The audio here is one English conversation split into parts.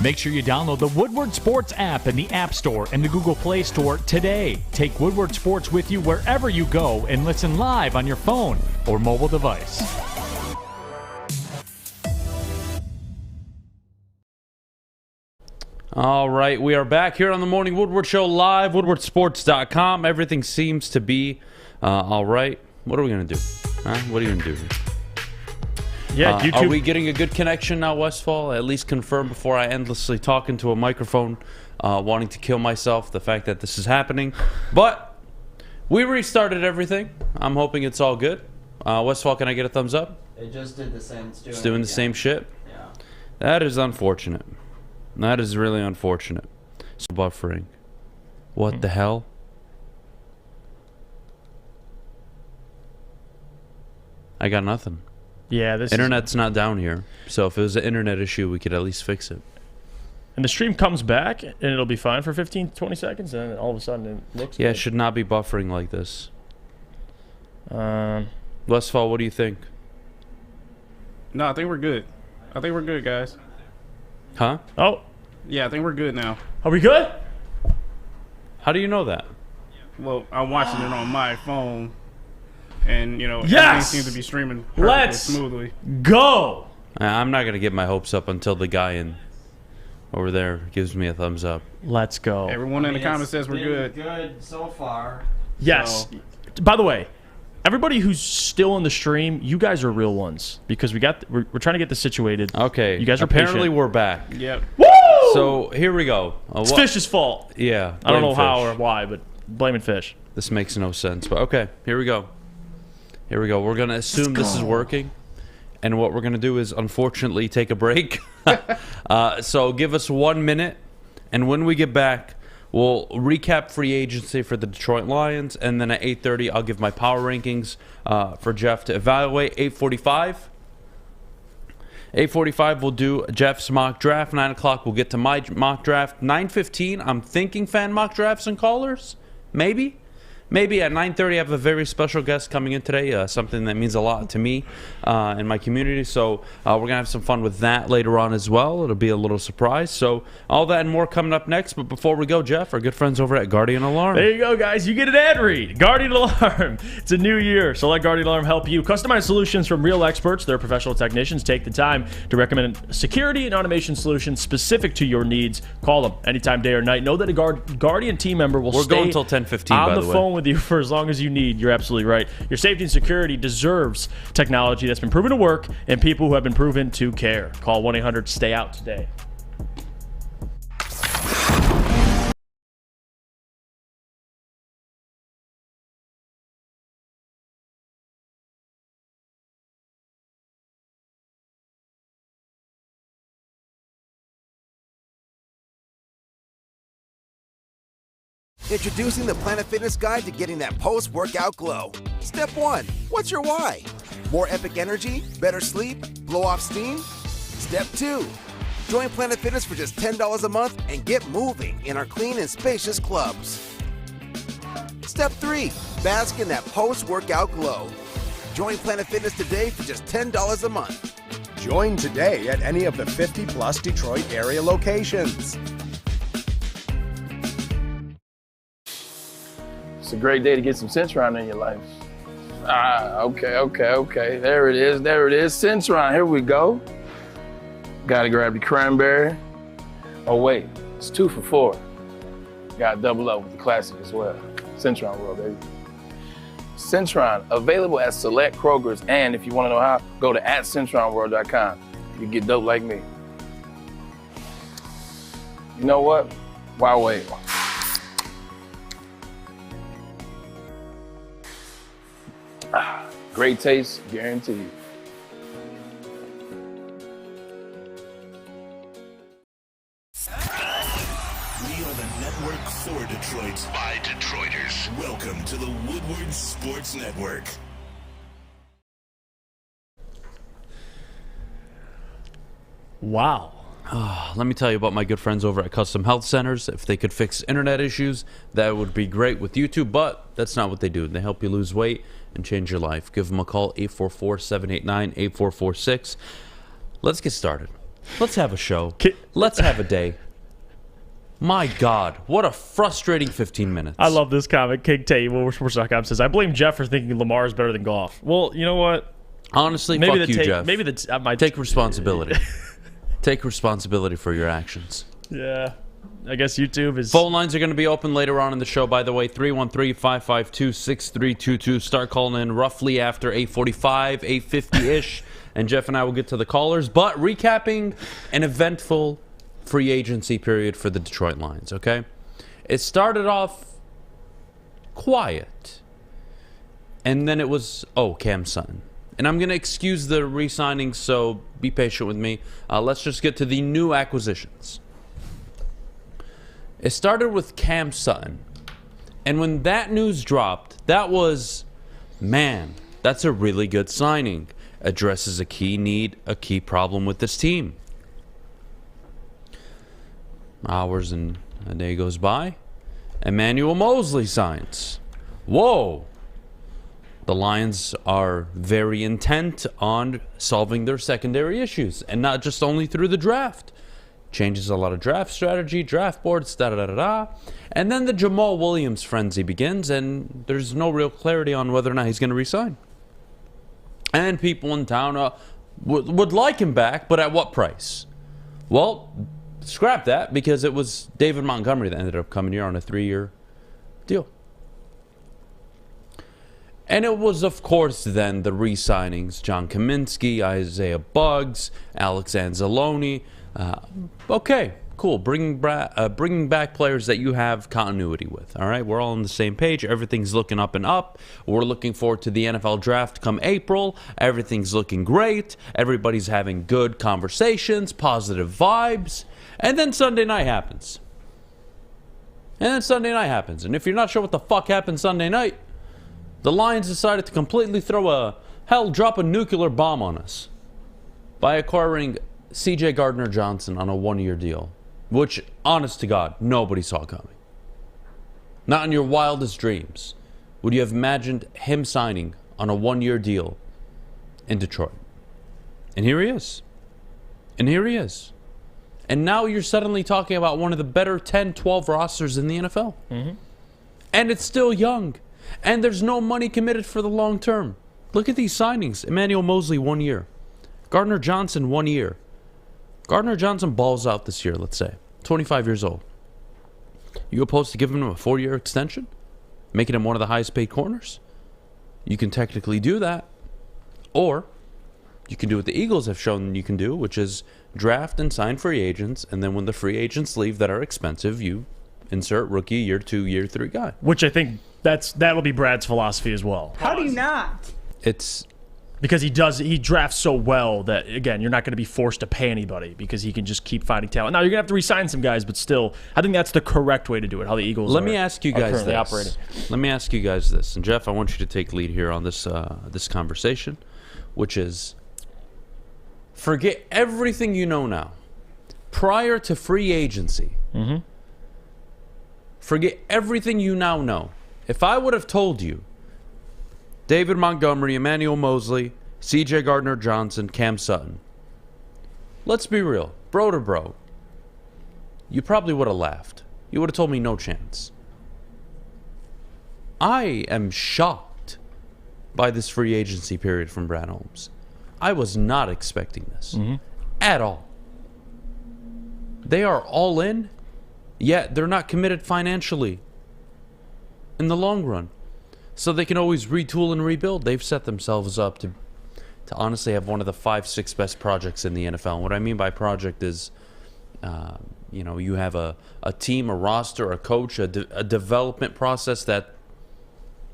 Make sure you download the Woodward Sports app in the App Store and the Google Play Store today. Take Woodward Sports with you wherever you go and listen live on your phone or mobile device. All right, we are back here on the Morning Woodward Show live, woodwardsports.com. Everything seems to be all right. What are we going to do? What are you going to do? Yeah, YouTube. Are we getting a good connection now, Westfall? At least confirm before I endlessly talk into a microphone, wanting to kill myself, the fact that this is happening. But we restarted everything. I'm hoping it's all good. Westfall, can I get a thumbs up? It just did the same. It's doing the same shit? Yeah. That is unfortunate. That is really unfortunate. So buffering. What the hell? I got nothing. Yeah, this Internet's not down here. So if it was an internet issue, we could at least fix it. and the stream comes back, and it'll be fine for 15, 20 seconds, and then all of a sudden it looks Yeah, good. it should not be buffering like this. Westfall, what do you think? No, I think we're good. I think we're good, guys. Huh? Oh, Yeah, I think we're good now. are we good? How do you know that? Well, I'm watching it on my phone, and, you know, everything Yes! seems to be streaming perfectly Let's smoothly. go! I'm not going to get my hopes up until the guy in over there gives me a thumbs up. Let's go. Everyone in the comments says we're good. Good so far. Yes. By the way, everybody who's still in the stream, you guys are real ones because we're trying to get this situated. Okay. You guys are apparently patient. we're back. Yep. Woo! So here we go. It's Fish's fault. Yeah. I don't blame know how Fish. or why, but blaming Fish. This makes no sense. But okay, here we go. Here we go. We're going to assume this is working. And what we're going to do is, unfortunately, take a break. So give us 1 minute. And when we get back, we'll recap free agency for the Detroit Lions. And then at 8:30, I'll give my power rankings for Jeff to evaluate. 8:45. 8:45, we'll do Jeff's mock draft. 9 o'clock, we'll get to my mock draft. 9:15, I'm thinking fan mock drafts and callers. Maybe. Maybe at 9:30, I have a very special guest coming in today, something that means a lot to me and my community. So we're going to have some fun with that later on as well. It'll be a little surprise. So all that and more coming up next. But before we go, Jeff, our good friends over at Guardian Alarm. There you go, guys. You get an ad read. Guardian Alarm. It's a new year, so let Guardian Alarm help you. Customize solutions from real experts. Their professional technicians take the time to recommend security and automation solutions specific to your needs. Call them anytime, day or night. Know that a Guardian team member will We're stay going until 10:15, on by the the way. phone with you for as long as you need. You're absolutely right. Your safety and security deserves technology that's been proven to work and people who have been proven to care. Call 1-800-STAY-OUT today. Introducing the Planet Fitness Guide to getting that post-workout glow. Step 1. What's your why? More epic energy? Better sleep? Blow off steam? Step 2. Join Planet Fitness for just $10 a month and get moving in our clean and spacious clubs. Step 3. Bask in that post-workout glow. Join Planet Fitness today for just $10 a month. Join today at any of the 50-plus Detroit area locations. It's a great day to get some Centron in your life. Okay. There it is. Centron, here we go. Gotta grab the cranberry. Oh wait, it's 2 for $4. Gotta double up with the classic as well. Centron World, baby. Centron, available at select Krogers, and if you wanna know how, go to @CentronWorld.com. You get dope like me. You know what? Why wait? Great taste, guaranteed. We are the network for Detroit by Detroiters. Welcome to the Woodward Sports Network. Wow. Let me tell you about my good friends over at Custom Health Centers. If they could fix internet issues, that would be great with YouTube, but that's not what they do. They help you lose weight and change your life. Give them a call, 844-789-8446. Let's get started. Let's have a show. Let's have a day. My God, what a frustrating 15 minutes. I love this comment. KingT says, I blame Jeff for thinking Lamar is better than Goff. Well, you know what? Honestly, fuck you, Jeff. Maybe take responsibility. Take responsibility for your actions. Yeah. I guess YouTube is... Phone lines are going to be open later on in the show, by the way. 313-552-6322. Start calling in roughly after 8:45, 8:50-ish. And Jeff and I will get to the callers. But recapping an eventful free agency period for the Detroit Lions, okay? It started off quiet. And then it was, Cam Sutton. And I'm going to excuse the re-signing, so be patient with me. Let's just get to the new acquisitions. It started with Cam Sutton. And when that news dropped, that was, man, that's a really good signing. Addresses a key need, a key problem with this team. Hours and a day goes by. Emmanuel Moseley signs. Whoa. The Lions are very intent on solving their secondary issues, and not just only through the draft. Changes a lot of draft strategy, draft boards, da-da-da-da-da. And then the Jamal Williams frenzy begins, and there's no real clarity on whether or not he's going to resign. And people in town would like him back, but at what price? Well, scrap that, because it was David Montgomery that ended up coming here on a 3-year deal. And it was, of course, then the re-signings. John Kaminsky, Isaiah Buggs, Alex Anzalone. Okay, cool. Bringing back players that you have continuity with. All right, we're all on the same page. Everything's looking up and up. We're looking forward to the NFL draft come April. Everything's looking great. Everybody's having good conversations, positive vibes. And then Sunday night happens. And if you're not sure what the fuck happened Sunday night, the Lions decided to completely drop a nuclear bomb on us by acquiring C.J. Gardner-Johnson on a 1-year deal, which, honest to God, nobody saw coming. Not in your wildest dreams would you have imagined him signing on a 1-year deal in Detroit. And here he is. And now you're suddenly talking about one of the better 10, 12 rosters in the NFL. Mm-hmm. And it's still young. And there's no money committed for the long term. Look at these signings. Emmanuel Moseley, 1 year. Gardner-Johnson, 1 year. Gardner-Johnson balls out this year, let's say. 25 years old. You opposed to giving him a 4-year extension? Making him one of the highest paid corners? You can technically do that. Or you can do what the Eagles have shown you can do, which is draft and sign free agents, and then when the free agents leave that are expensive, you insert rookie year 2, year 3 guy. Which I think that'll be Brad's philosophy as well. How do you not? It's because he drafts so well that, again, you're not going to be forced to pay anybody because he can just keep finding talent. Now, you're going to have to re-sign some guys, but still, I think that's the correct way to do it, how the Eagles Let me ask you guys this. Operating. Let me ask you guys this. And, Jeff, I want you to take lead here on this conversation, which is forget everything you know now. Prior to free agency, forget everything you now know. If I would have told you David Montgomery, Emmanuel Moseley, C.J. Gardner-Johnson, Cam Sutton. Let's be real. Bro to bro. You probably would have laughed. You would have told me no chance. I am shocked by this free agency period from Brad Holmes. I was not expecting this at all. They are all in, yet they're not committed financially in the long run. So they can always retool and rebuild. They've set themselves up to honestly have one of the 5-6 best projects in the NFL. And what I mean by project is, you have a team, a roster, a coach, a development process that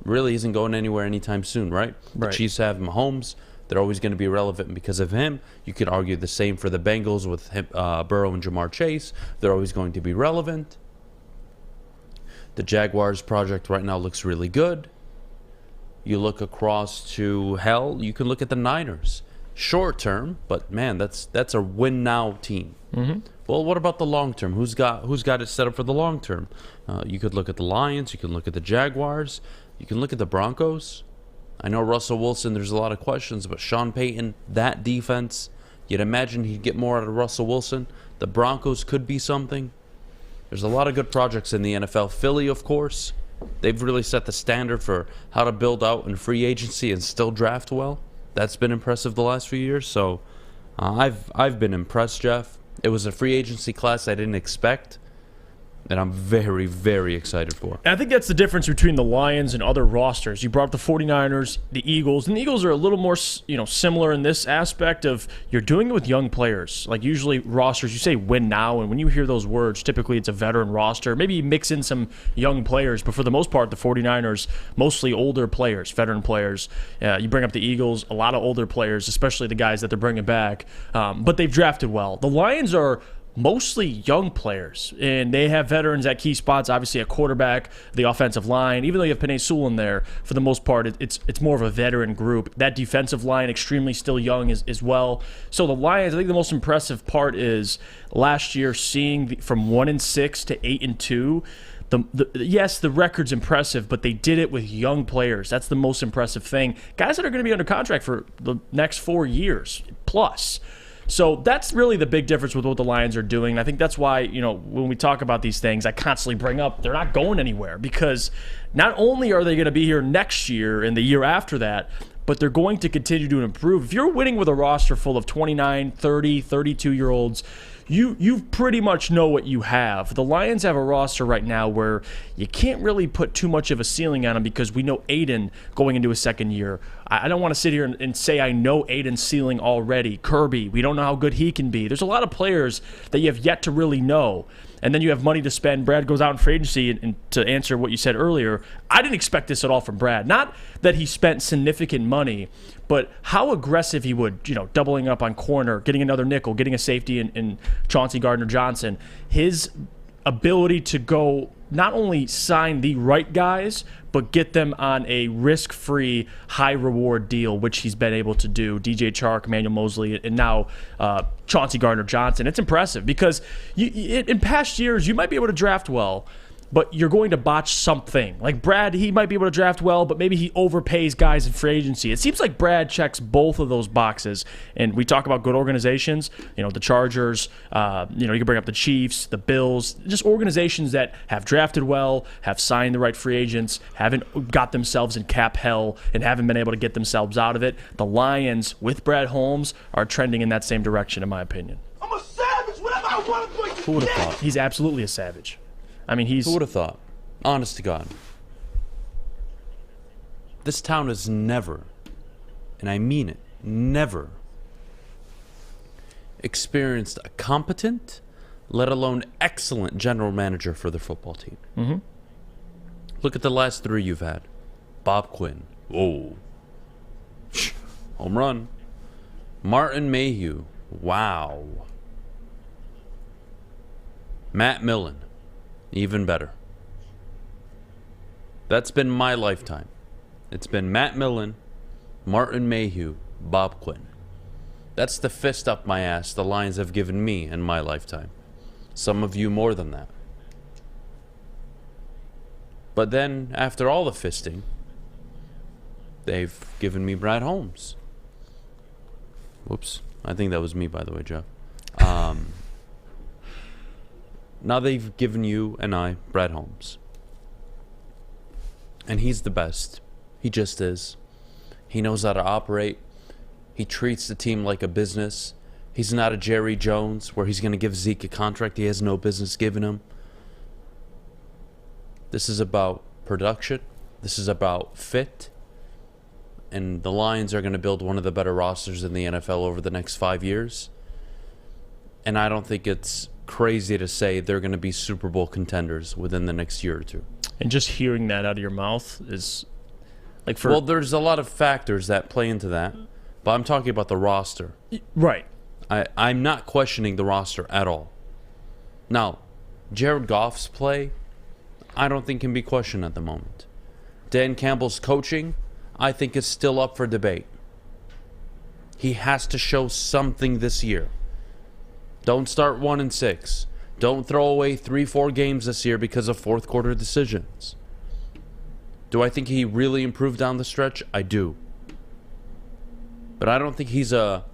really isn't going anywhere anytime soon, right? The Chiefs have Mahomes. They're always going to be relevant because of him. You could argue the same for the Bengals with Burrow and Jamar Chase. They're always going to be relevant. The Jaguars project right now looks really good. You look across to you can look at the Niners. Short term, but man, that's a win now team. Well, what about the long term? Who's got it set up for the long term? You could look at the Lions. You can look at the Jaguars. You can look at the Broncos. I know Russell Wilson, there's a lot of questions, but Sean Payton, that defense, You'd imagine he'd get more out of Russell Wilson. The Broncos could be something. There's a lot of good projects in the NFL. Philly, of course. They've really set the standard for how to build out in free agency and still draft well. That's been impressive the last few years. So I've been impressed, Jeff. It was a free agency class I didn't expect, and I'm very, very excited for. And I think that's the difference between the Lions and other rosters. You brought up the 49ers, the Eagles, and the Eagles are a little more, similar in this aspect of you're doing it with young players. Like usually rosters, you say win now, and when you hear those words, typically it's a veteran roster. Maybe you mix in some young players, but for the most part, the 49ers, mostly older players, veteran players. You bring up the Eagles, a lot of older players, especially the guys that they're bringing back, but they've drafted well. The Lions are mostly young players, and they have veterans at key spots, obviously at quarterback, the offensive line. Even though you have Penei Sewell in there, for the most part, it's more of a veteran group. That defensive line, extremely still young as well. So the Lions, I think the most impressive part is last year seeing from 1-6 to 8-2. Yes, the record's impressive, but they did it with young players. That's the most impressive thing. Guys that are going to be under contract for the next 4 years plus. So that's really the big difference with what the Lions are doing. I think that's why, when we talk about these things, I constantly bring up they're not going anywhere, because not only are they going to be here next year and the year after that, but they're going to continue to improve. If you're winning with a roster full of 29, 30, 32-year-olds, you pretty much know what you have. The Lions have a roster right now where you can't really put too much of a ceiling on them because we know Aiden going into his second year. I don't want to sit here and say I know Aiden's ceiling already. Kirby, we don't know how good he can be. There's a lot of players that you have yet to really know. And then you have money to spend. Brad goes out in free agency, and to answer what you said earlier, I didn't expect this at all from Brad. Not that he spent significant money, but how aggressive he would, doubling up on corner, getting another nickel, getting a safety in Chauncey Gardner-Johnson. His ability to go not only sign the right guys, but get them on a risk-free, high-reward deal, which he's been able to do. DJ Chark, Emmanuel Mosley, and now Chauncey Gardner-Johnson. It's impressive because in past years, you might be able to draft well, but you're going to botch something. Like Brad, he might be able to draft well, but maybe he overpays guys in free agency. It seems like Brad checks both of those boxes. And we talk about good organizations, the Chargers, you can bring up the Chiefs, the Bills, just organizations that have drafted well, have signed the right free agents, haven't got themselves in cap hell, and haven't been able to get themselves out of it. The Lions, with Brad Holmes, are trending in that same direction, in my opinion. I'm a savage. Whatever I want to do. Who would have thought? He's absolutely a savage. Who would have thought? Honest to God. This town has never, and I mean it, never experienced a competent, let alone excellent general manager for their football team. Mm-hmm. Look at the last three you've had. Bob Quinn. Whoa. Home run. Martin Mayhew. Wow. Matt Millen. Even better. That's been my lifetime. It's been Matt Millen, Martin Mayhew, Bob Quinn. That's the fist up my ass the Lions have given me in my lifetime. Some of you more than that. But then, after all the fisting, they've given me Brad Holmes. Whoops. I think that was me, by the way, Jeff. Now they've given you and I Brad Holmes. And he's the best. He just is. He knows how to operate. He treats the team like a business. He's not a Jerry Jones where he's going to give Zeke a contract he has no business giving him. This is about production. This is about fit. And the Lions are going to build one of the better rosters in the NFL over the next 5 years. And I don't think it's crazy to say they're going to be Super Bowl contenders within the next year or two. And just hearing that out of your mouth is like well, there's a lot of factors that play into that, but I'm talking about the roster. Right. I'm not questioning the roster at all. Now, Jared Goff's play, I don't think can be questioned at the moment. Dan Campbell's coaching, I think is still up for debate. He has to show something this year. Don't start 1-6. Don't throw away 3-4 games this year because of fourth quarter decisions. Do I think he really improved down the stretch? I do. But I don't think he's a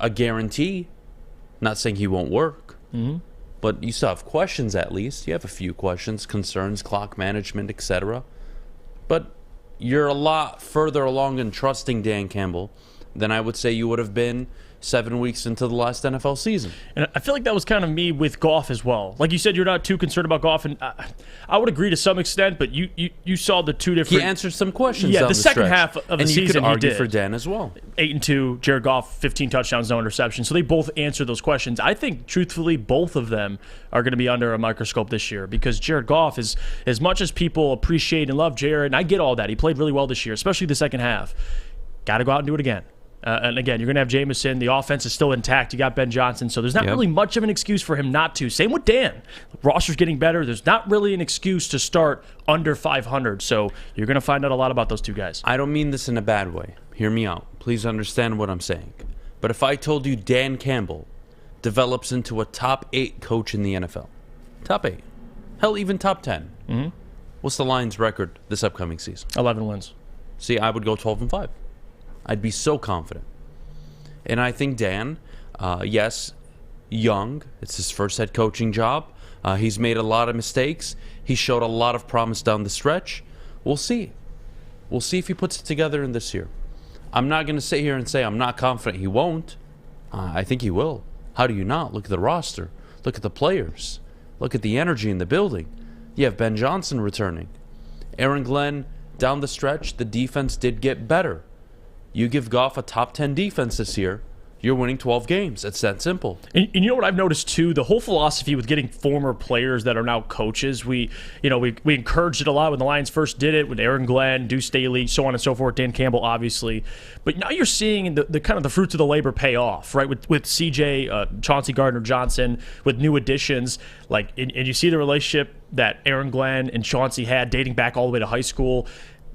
a guarantee. Not saying he won't work. Mm-hmm. But you still have questions at least. You have a few questions, concerns, clock management, etc. But you're a lot further along in trusting Dan Campbell than I would say you would have been 7 weeks into the last NFL season. And I feel like that was kind of me with Goff as well. Like you said, you're not too concerned about Goff, and I would agree to some extent, but you saw the two different... He answered some questions Yeah, down the second stretch. half of the and season you could argue he did. for Dan as well. 8-2, Jared Goff, 15 touchdowns, no interceptions. So they both answered those questions. I think, truthfully, both of them are going to be under a microscope this year because Jared Goff is, as much as people appreciate and love Jared, and I get all that. He played really well this year, especially the second half. Got to go out and do it again. And again, you're going to have Jameson. The offense is still intact. You got Ben Johnson. So there's not really much of an excuse for him not to. Same with Dan. Roster's getting better. There's not really an excuse to start under 500. So you're going to find out a lot about those two guys. I don't mean this in a bad way. Hear me out. Please understand what I'm saying. But if I told you Dan Campbell develops into a top 8 coach in the NFL, top 8, hell, even top 10, what's the Lions' record this upcoming season? 11 wins. See, I would go 12-5. I'd be so confident. And I think Dan, yes, young. It's his first head coaching job. He's made a lot of mistakes. He showed a lot of promise down the stretch. We'll see. We'll see if he puts it together in this year. I'm not going to sit here and say I'm not confident he won't. I think he will. How do you not? Look at the roster. Look at the players. Look at the energy in the building. You have Ben Johnson returning. Aaron Glenn, down the stretch, the defense did get better. You give Goff a top 10 defense this year, you're winning 12 games. It's that simple. And you know what I've noticed too? The whole philosophy with getting former players that are now coaches. We encouraged it a lot when the Lions first did it with Aaron Glenn, Deuce Staley, so on and so forth. Dan Campbell, obviously, but now you're seeing the kind of the fruits of the labor pay off, right? With CJ, Chauncey Gardner-Johnson, with new additions, and you see the relationship that Aaron Glenn and Chauncey had dating back all the way to high school.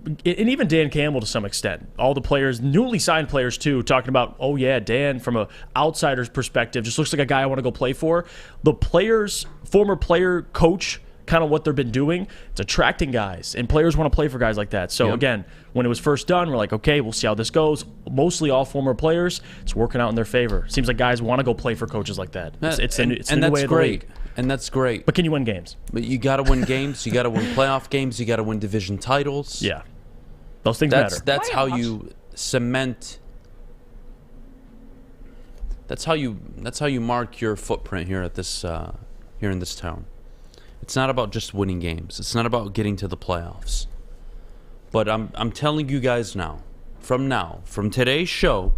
And even Dan Campbell to some extent. All the players, newly signed players too, talking about, oh yeah, Dan, from an outsider's perspective, just looks like a guy I want to go play for. The players, former player, coach, kind of what they've been doing, it's attracting guys. And players want to play for guys like that. So again, when it was first done, we're like, okay, we'll see how this goes. Mostly all former players, it's working out in their favor. Seems like guys want to go play for coaches like that. It's the new way of the league. And that's great. But can you win games? But you got to win games. You got to win playoff games. You got to win division titles. Yeah. Those things matter. That's how you cement. That's how you mark your footprint here at this here in this town. It's not about just winning games. It's not about getting to the playoffs. But I'm telling you guys now, from today's show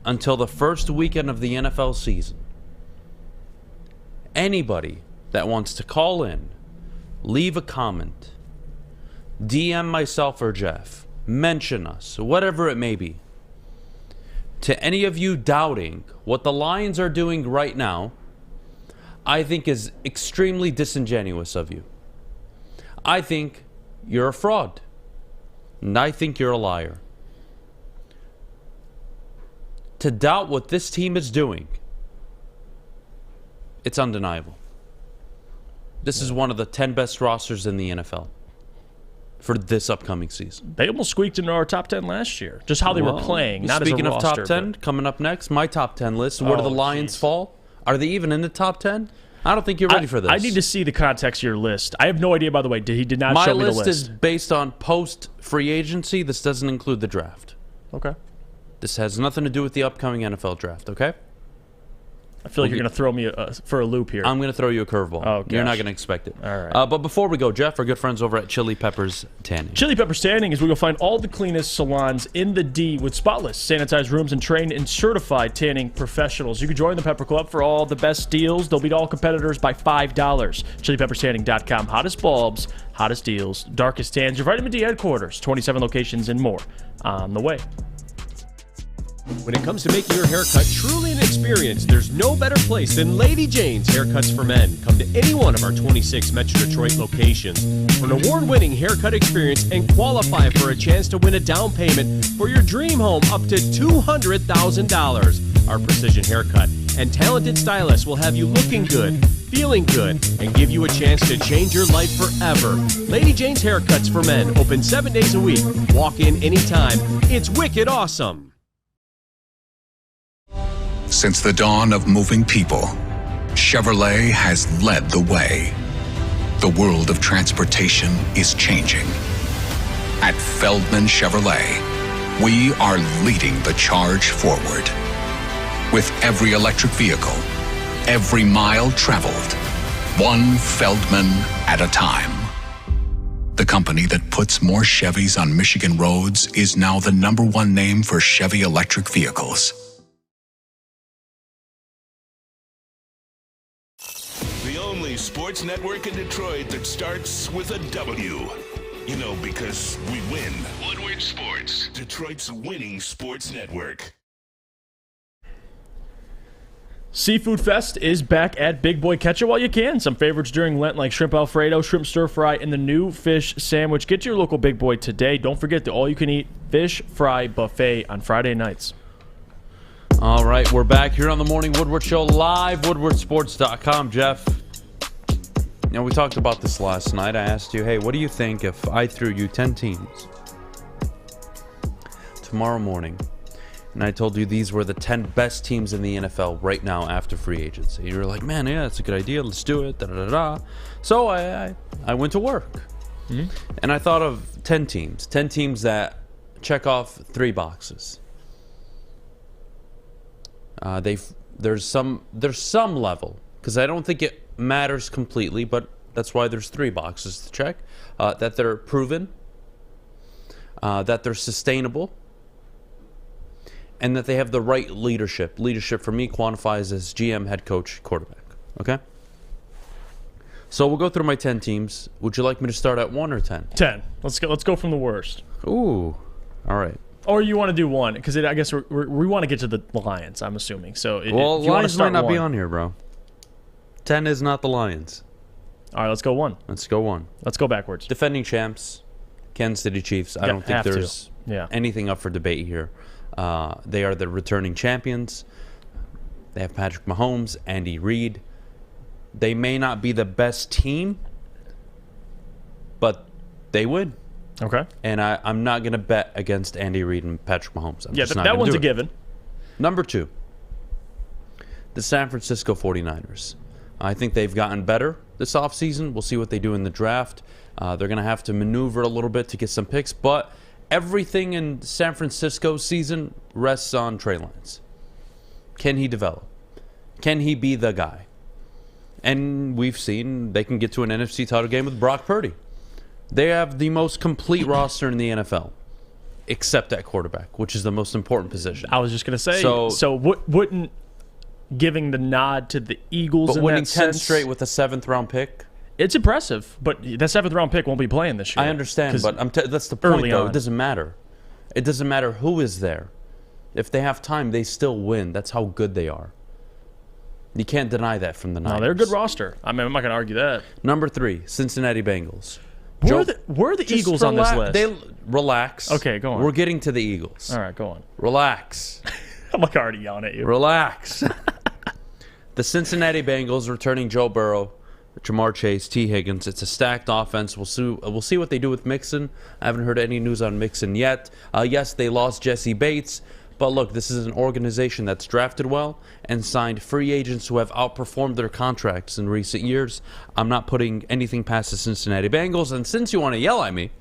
until the first weekend of the NFL season, anybody that wants to call in, leave a comment, DM myself or Jeff, mention us, whatever it may be. To any of you doubting what the Lions are doing right now, I think is extremely disingenuous of you. I think you're a fraud. And I think you're a liar. To doubt what this team is doing, it's undeniable. This is one of the 10 best rosters in the NFL. For this upcoming season. They almost squeaked into our top 10 last year. Just how they were playing, not as a roster. Speaking of top 10, coming up next, my top 10 list. Where do the Lions fall? Are they even in the top 10? I don't think you're ready for this. I need to see the context of your list. I have no idea, by the way. He did not show me the list. My list is based on post-free agency. This doesn't include the draft. Okay. This has nothing to do with the upcoming NFL draft, okay? I feel like you're going to throw me for a loop here. I'm going to throw you a curveball. Oh, you're not going to expect it. All right. But before we go, Jeff, our good friends over at Chili Peppers Tanning. Chili Peppers Tanning is where you'll find all the cleanest salons in the D with spotless, sanitized rooms and trained and certified tanning professionals. You can join the Pepper Club for all the best deals. They'll beat all competitors by $5. ChiliPeppersTanning.com. Hottest bulbs, hottest deals, darkest tans. Your Vitamin D headquarters, 27 locations and more on the way. When it comes to making your haircut truly an experience, there's no better place than Lady Jane's Haircuts for Men. Come to any one of our 26 Metro Detroit locations for an award-winning haircut experience and qualify for a chance to win a down payment for your dream home up to $200,000. Our precision haircut and talented stylists will have you looking good, feeling good, and give you a chance to change your life forever. Lady Jane's Haircuts for Men, open 7 days a week. Walk in anytime. It's wicked awesome. Since the dawn of moving people, Chevrolet has led the way. The world of transportation is changing. At Feldman Chevrolet, we are leading the charge forward. With every electric vehicle, every mile traveled, one Feldman at a time. The company that puts more Chevys on Michigan roads is now the #1 name for Chevy electric vehicles. The only sports network in Detroit that starts with a W. You know, because we win. Woodward Sports, Detroit's winning sports network. Seafood Fest is back at Big Boy. Catch it while you can. Some favorites during Lent like shrimp Alfredo, shrimp stir fry, and the new fish sandwich. Get to your local Big Boy today. Don't forget the all-you-can-eat fish fry buffet on Friday nights. All right, we're back here on the Morning Woodward Show, live, woodwardsports.com. Jeff, you know, we talked about this last night. I asked you, hey, what do you think if I threw you 10 teams tomorrow morning, and I told you these were the 10 best teams in the NFL right now after free agency? You were like, man, yeah, that's a good idea. Let's do it. Da-da-da-da. So I went to work, and I thought of 10 teams that check off 3 boxes. There's some level, because I don't think it matters completely, but that's why there's 3 boxes to check. That they're proven, that they're sustainable, and that they have the right leadership. Leadership for me quantifies as GM, head coach, quarterback. Okay? So we'll go through my 10 teams. Would you like me to start at 1 or 10? 10. Let's go from the worst. Ooh. All right. Or you want to do 1? Because I guess we want to get to the Lions, I'm assuming. So well, if you Lions might not 1, be on here, bro. 10 is not the Lions. All right, let's go 1. Let's go 1. Let's go backwards. Defending champs, Kansas City Chiefs. I don't think there's anything up for debate here. They are the returning champions. They have Patrick Mahomes, Andy Reid. They may not be the best team, but they win. Okay. And I'm not going to bet against Andy Reid and Patrick Mahomes. That one's a given. Number 2, the San Francisco 49ers. I think they've gotten better this offseason. We'll see what they do in the draft. They're going to have to maneuver a little bit to get some picks, but everything in San Francisco's season rests on Trey Lance. Can he develop? Can he be the guy? And we've seen they can get to an NFC title game with Brock Purdy. They have the most complete roster in the NFL, except at quarterback, which is the most important position. I was just going to say, so wouldn't giving the nod to the Eagles in winning that 10 sense, straight with a 7th-round pick? It's impressive, but that 7th-round pick won't be playing this year. I understand, but that's the point, though. It doesn't matter. It doesn't matter who is there. If they have time, they still win. That's how good they are. You can't deny that from the Niners. No, they're a good roster. I mean, I'm not going to argue that. Number 3, Cincinnati Bengals. Where are the Eagles on this list? Relax. Okay, go on. We're getting to the Eagles. All right, go on. Relax. I'm like already yelling at you. Relax. The Cincinnati Bengals returning Joe Burrow, Jamar Chase, T. Higgins. It's a stacked offense. We'll see what they do with Mixon. I haven't heard any news on Mixon yet. Yes, they lost Jesse Bates. But look, this is an organization that's drafted well and signed free agents who have outperformed their contracts in recent years. I'm not putting anything past the Cincinnati Bengals. And since you want to yell at me,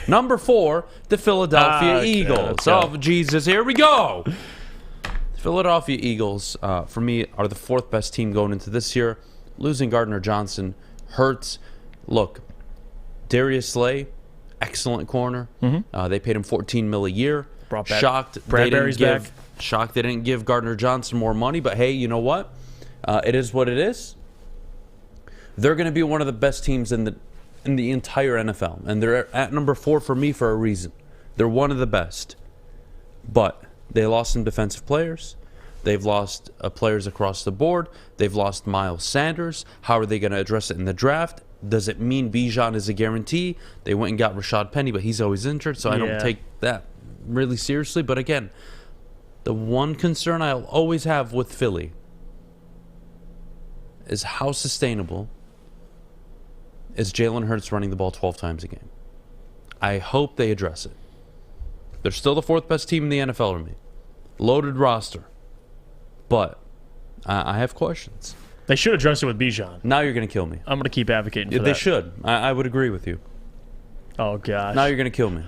number 4, the Philadelphia Eagles. Oh, Jesus, here we go. The Philadelphia Eagles, for me, are the 4th best team going into this year. Losing Gardner Johnson hurts. Look, Darius Slay, excellent corner. They paid him $14 million a year. Brought back Shocked they didn't give Gardner Johnson more money, but hey, you know what? It is what it is. They're going to be one of the best teams in the entire NFL, and they're at number 4 for me for a reason. They're one of the best, but they lost some defensive players. They've lost players across the board. They've lost Miles Sanders. How are they going to address it in the draft? Does it mean Bijan is a guarantee? They went and got Rashad Penny, but he's always injured, so I don't take that really seriously. But again, the one concern I'll always have with Philly is how sustainable is Jalen Hurts running the ball 12 times a game. I hope they address it. They're still the 4th best team in the NFL to me. Loaded roster. but I have questions. They should address it with Beydoun. Now you're going to kill me. I'm going to keep advocating for that. They should. I would agree with you. Oh, gosh. Now you're going to kill me.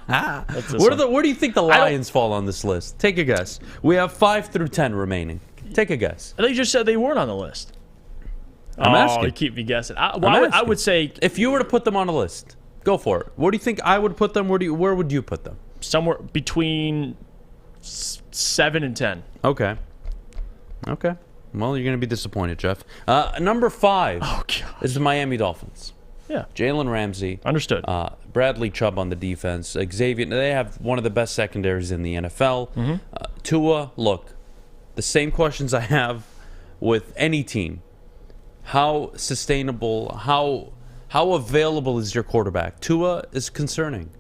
Where do you think the Lions fall on this list? Take a guess. We have 5 through 10 remaining. Take a guess. I thought you just said they weren't on the list. I'm asking. You keep me guessing. I would say... If you were to put them on a list, go for it. Where do you think I would put them? Where would you put them? Somewhere between 7 and 10. Okay. Well, you're going to be disappointed, Jeff. Number 5 is the Miami Dolphins. Yeah. Jalen Ramsey. Understood. Bradley Chubb on the defense. Xavier. They have one of the best secondaries in the NFL. Tua, look, the same questions I have with any team. How sustainable, how available is your quarterback? Tua is concerning.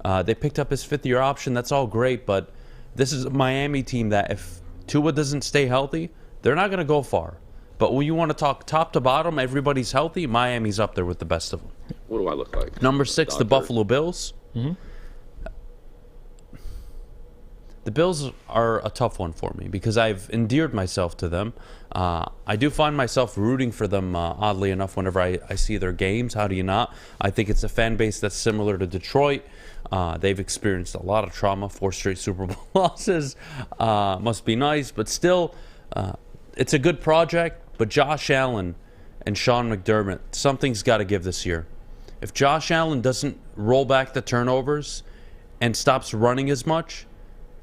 They picked up his 5th-year option. That's all great, but this is a Miami team that if Tua doesn't stay healthy, they're not going to go far. But when you want to talk top to bottom, everybody's healthy, Miami's up there with the best of them. What do I look like? Number 6, the Buffalo Bills. The Bills are a tough one for me because I've endeared myself to them. I do find myself rooting for them, oddly enough, whenever I see their games. How do you not? I think it's a fan base that's similar to Detroit. They've experienced a lot of trauma, 4 straight Super Bowl losses. Must be nice, but still, it's a good project. But Josh Allen and Sean McDermott, something's got to give this year. If Josh Allen doesn't roll back the turnovers and stops running as much,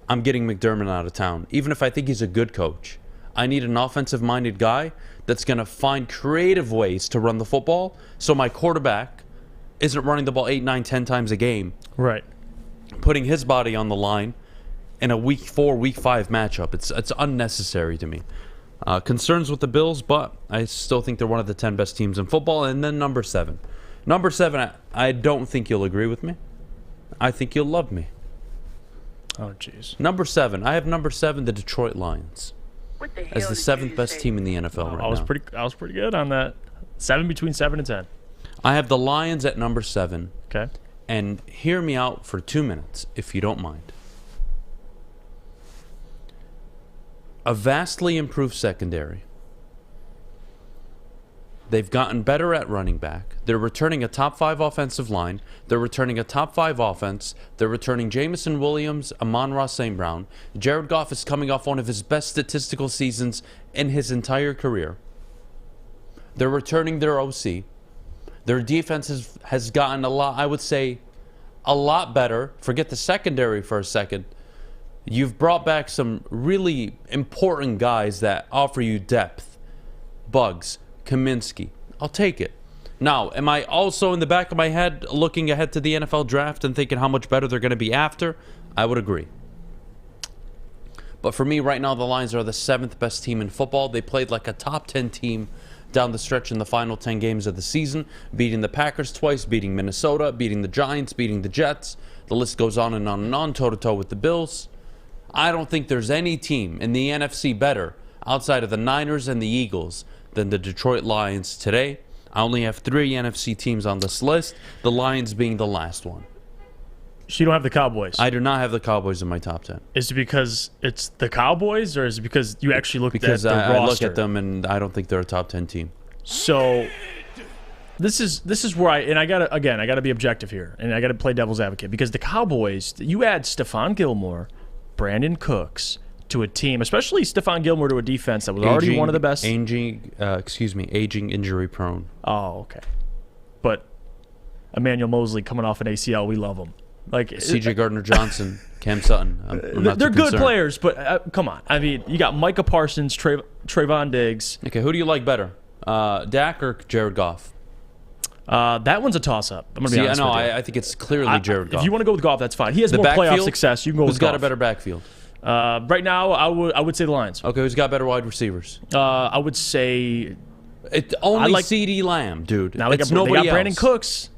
I'm getting McDermott out of town. Even if I think he's a good coach, I need an offensive-minded guy that's going to find creative ways to run the football so my quarterback isn't running the ball 8, 9, 10 times a game. Right. Putting his body on the line in a Week 4, Week 5 matchup. It's unnecessary to me. Concerns with the Bills, but I still think they're one of the 10 best teams in football. And then number 7. Number 7, I don't think you'll agree with me. I think you'll love me. Oh, jeez. Number 7. I have number 7, the Detroit Lions, as the 7th best team in the NFL right now. I was pretty good on that. 7 between 7 and 10. I have the Lions at number 7. Okay. And hear me out for 2 minutes, if you don't mind. A vastly improved secondary. They've gotten better at running back. They're returning a top 5 offensive line. They're returning a top 5 offense. They're returning Jameson Williams, Amon-Ra St. Brown. Jared Goff is coming off one of his best statistical seasons in his entire career. They're returning their OC. Their defense has gotten a lot, I would say, a lot better. Forget the secondary for a second. You've brought back some really important guys that offer you depth. Buggs, Kaminsky. I'll take it. Now, am I also in the back of my head looking ahead to the NFL draft and thinking how much better they're going to be after? I would agree. But for me, right now, the Lions are the 7th best team in football. They played like a top 10 team down the stretch in the final 10 games of the season, beating the Packers twice, beating Minnesota, beating the Giants, beating the Jets. The list goes on and on and on, toe-to-toe with the Bills. I don't think there's any team in the NFC better outside of the Niners and the Eagles than the Detroit Lions today. I only have 3 NFC teams on this list, the Lions being the last one. So you don't have the Cowboys? I do not have the Cowboys in my top 10. Is it because it's the Cowboys, or is it because you actually looked at the roster? Because I look at them and I don't think they're a top 10 team. So this is where I gotta be objective here, and I gotta play devil's advocate, because the Cowboys, you add Stephon Gilmore, Brandon Cooks to a team, especially Stephon Gilmore to a defense that was already one of the best. Aging, injury prone. Oh, okay. But Emmanuel Mosley coming off an ACL, we love him. Like C.J. Gardner-Johnson, Cam Sutton. I'm not they're too good concerned. players, but come on. I mean, you got Micah Parsons, Trayvon Diggs. Okay, who do you like better, Dak or Jared Goff? That one's a toss-up. I'm gonna be honest with you. I think it's clearly Jared Goff. If you want to go with Goff, that's fine. He has more playoff success. You can go with Goff. Who's got a better backfield? Right now, I would say the Lions. Okay, who's got better wide receivers? I would say it's only CeeDee Lamb, dude. Now they got Brandon Cooks.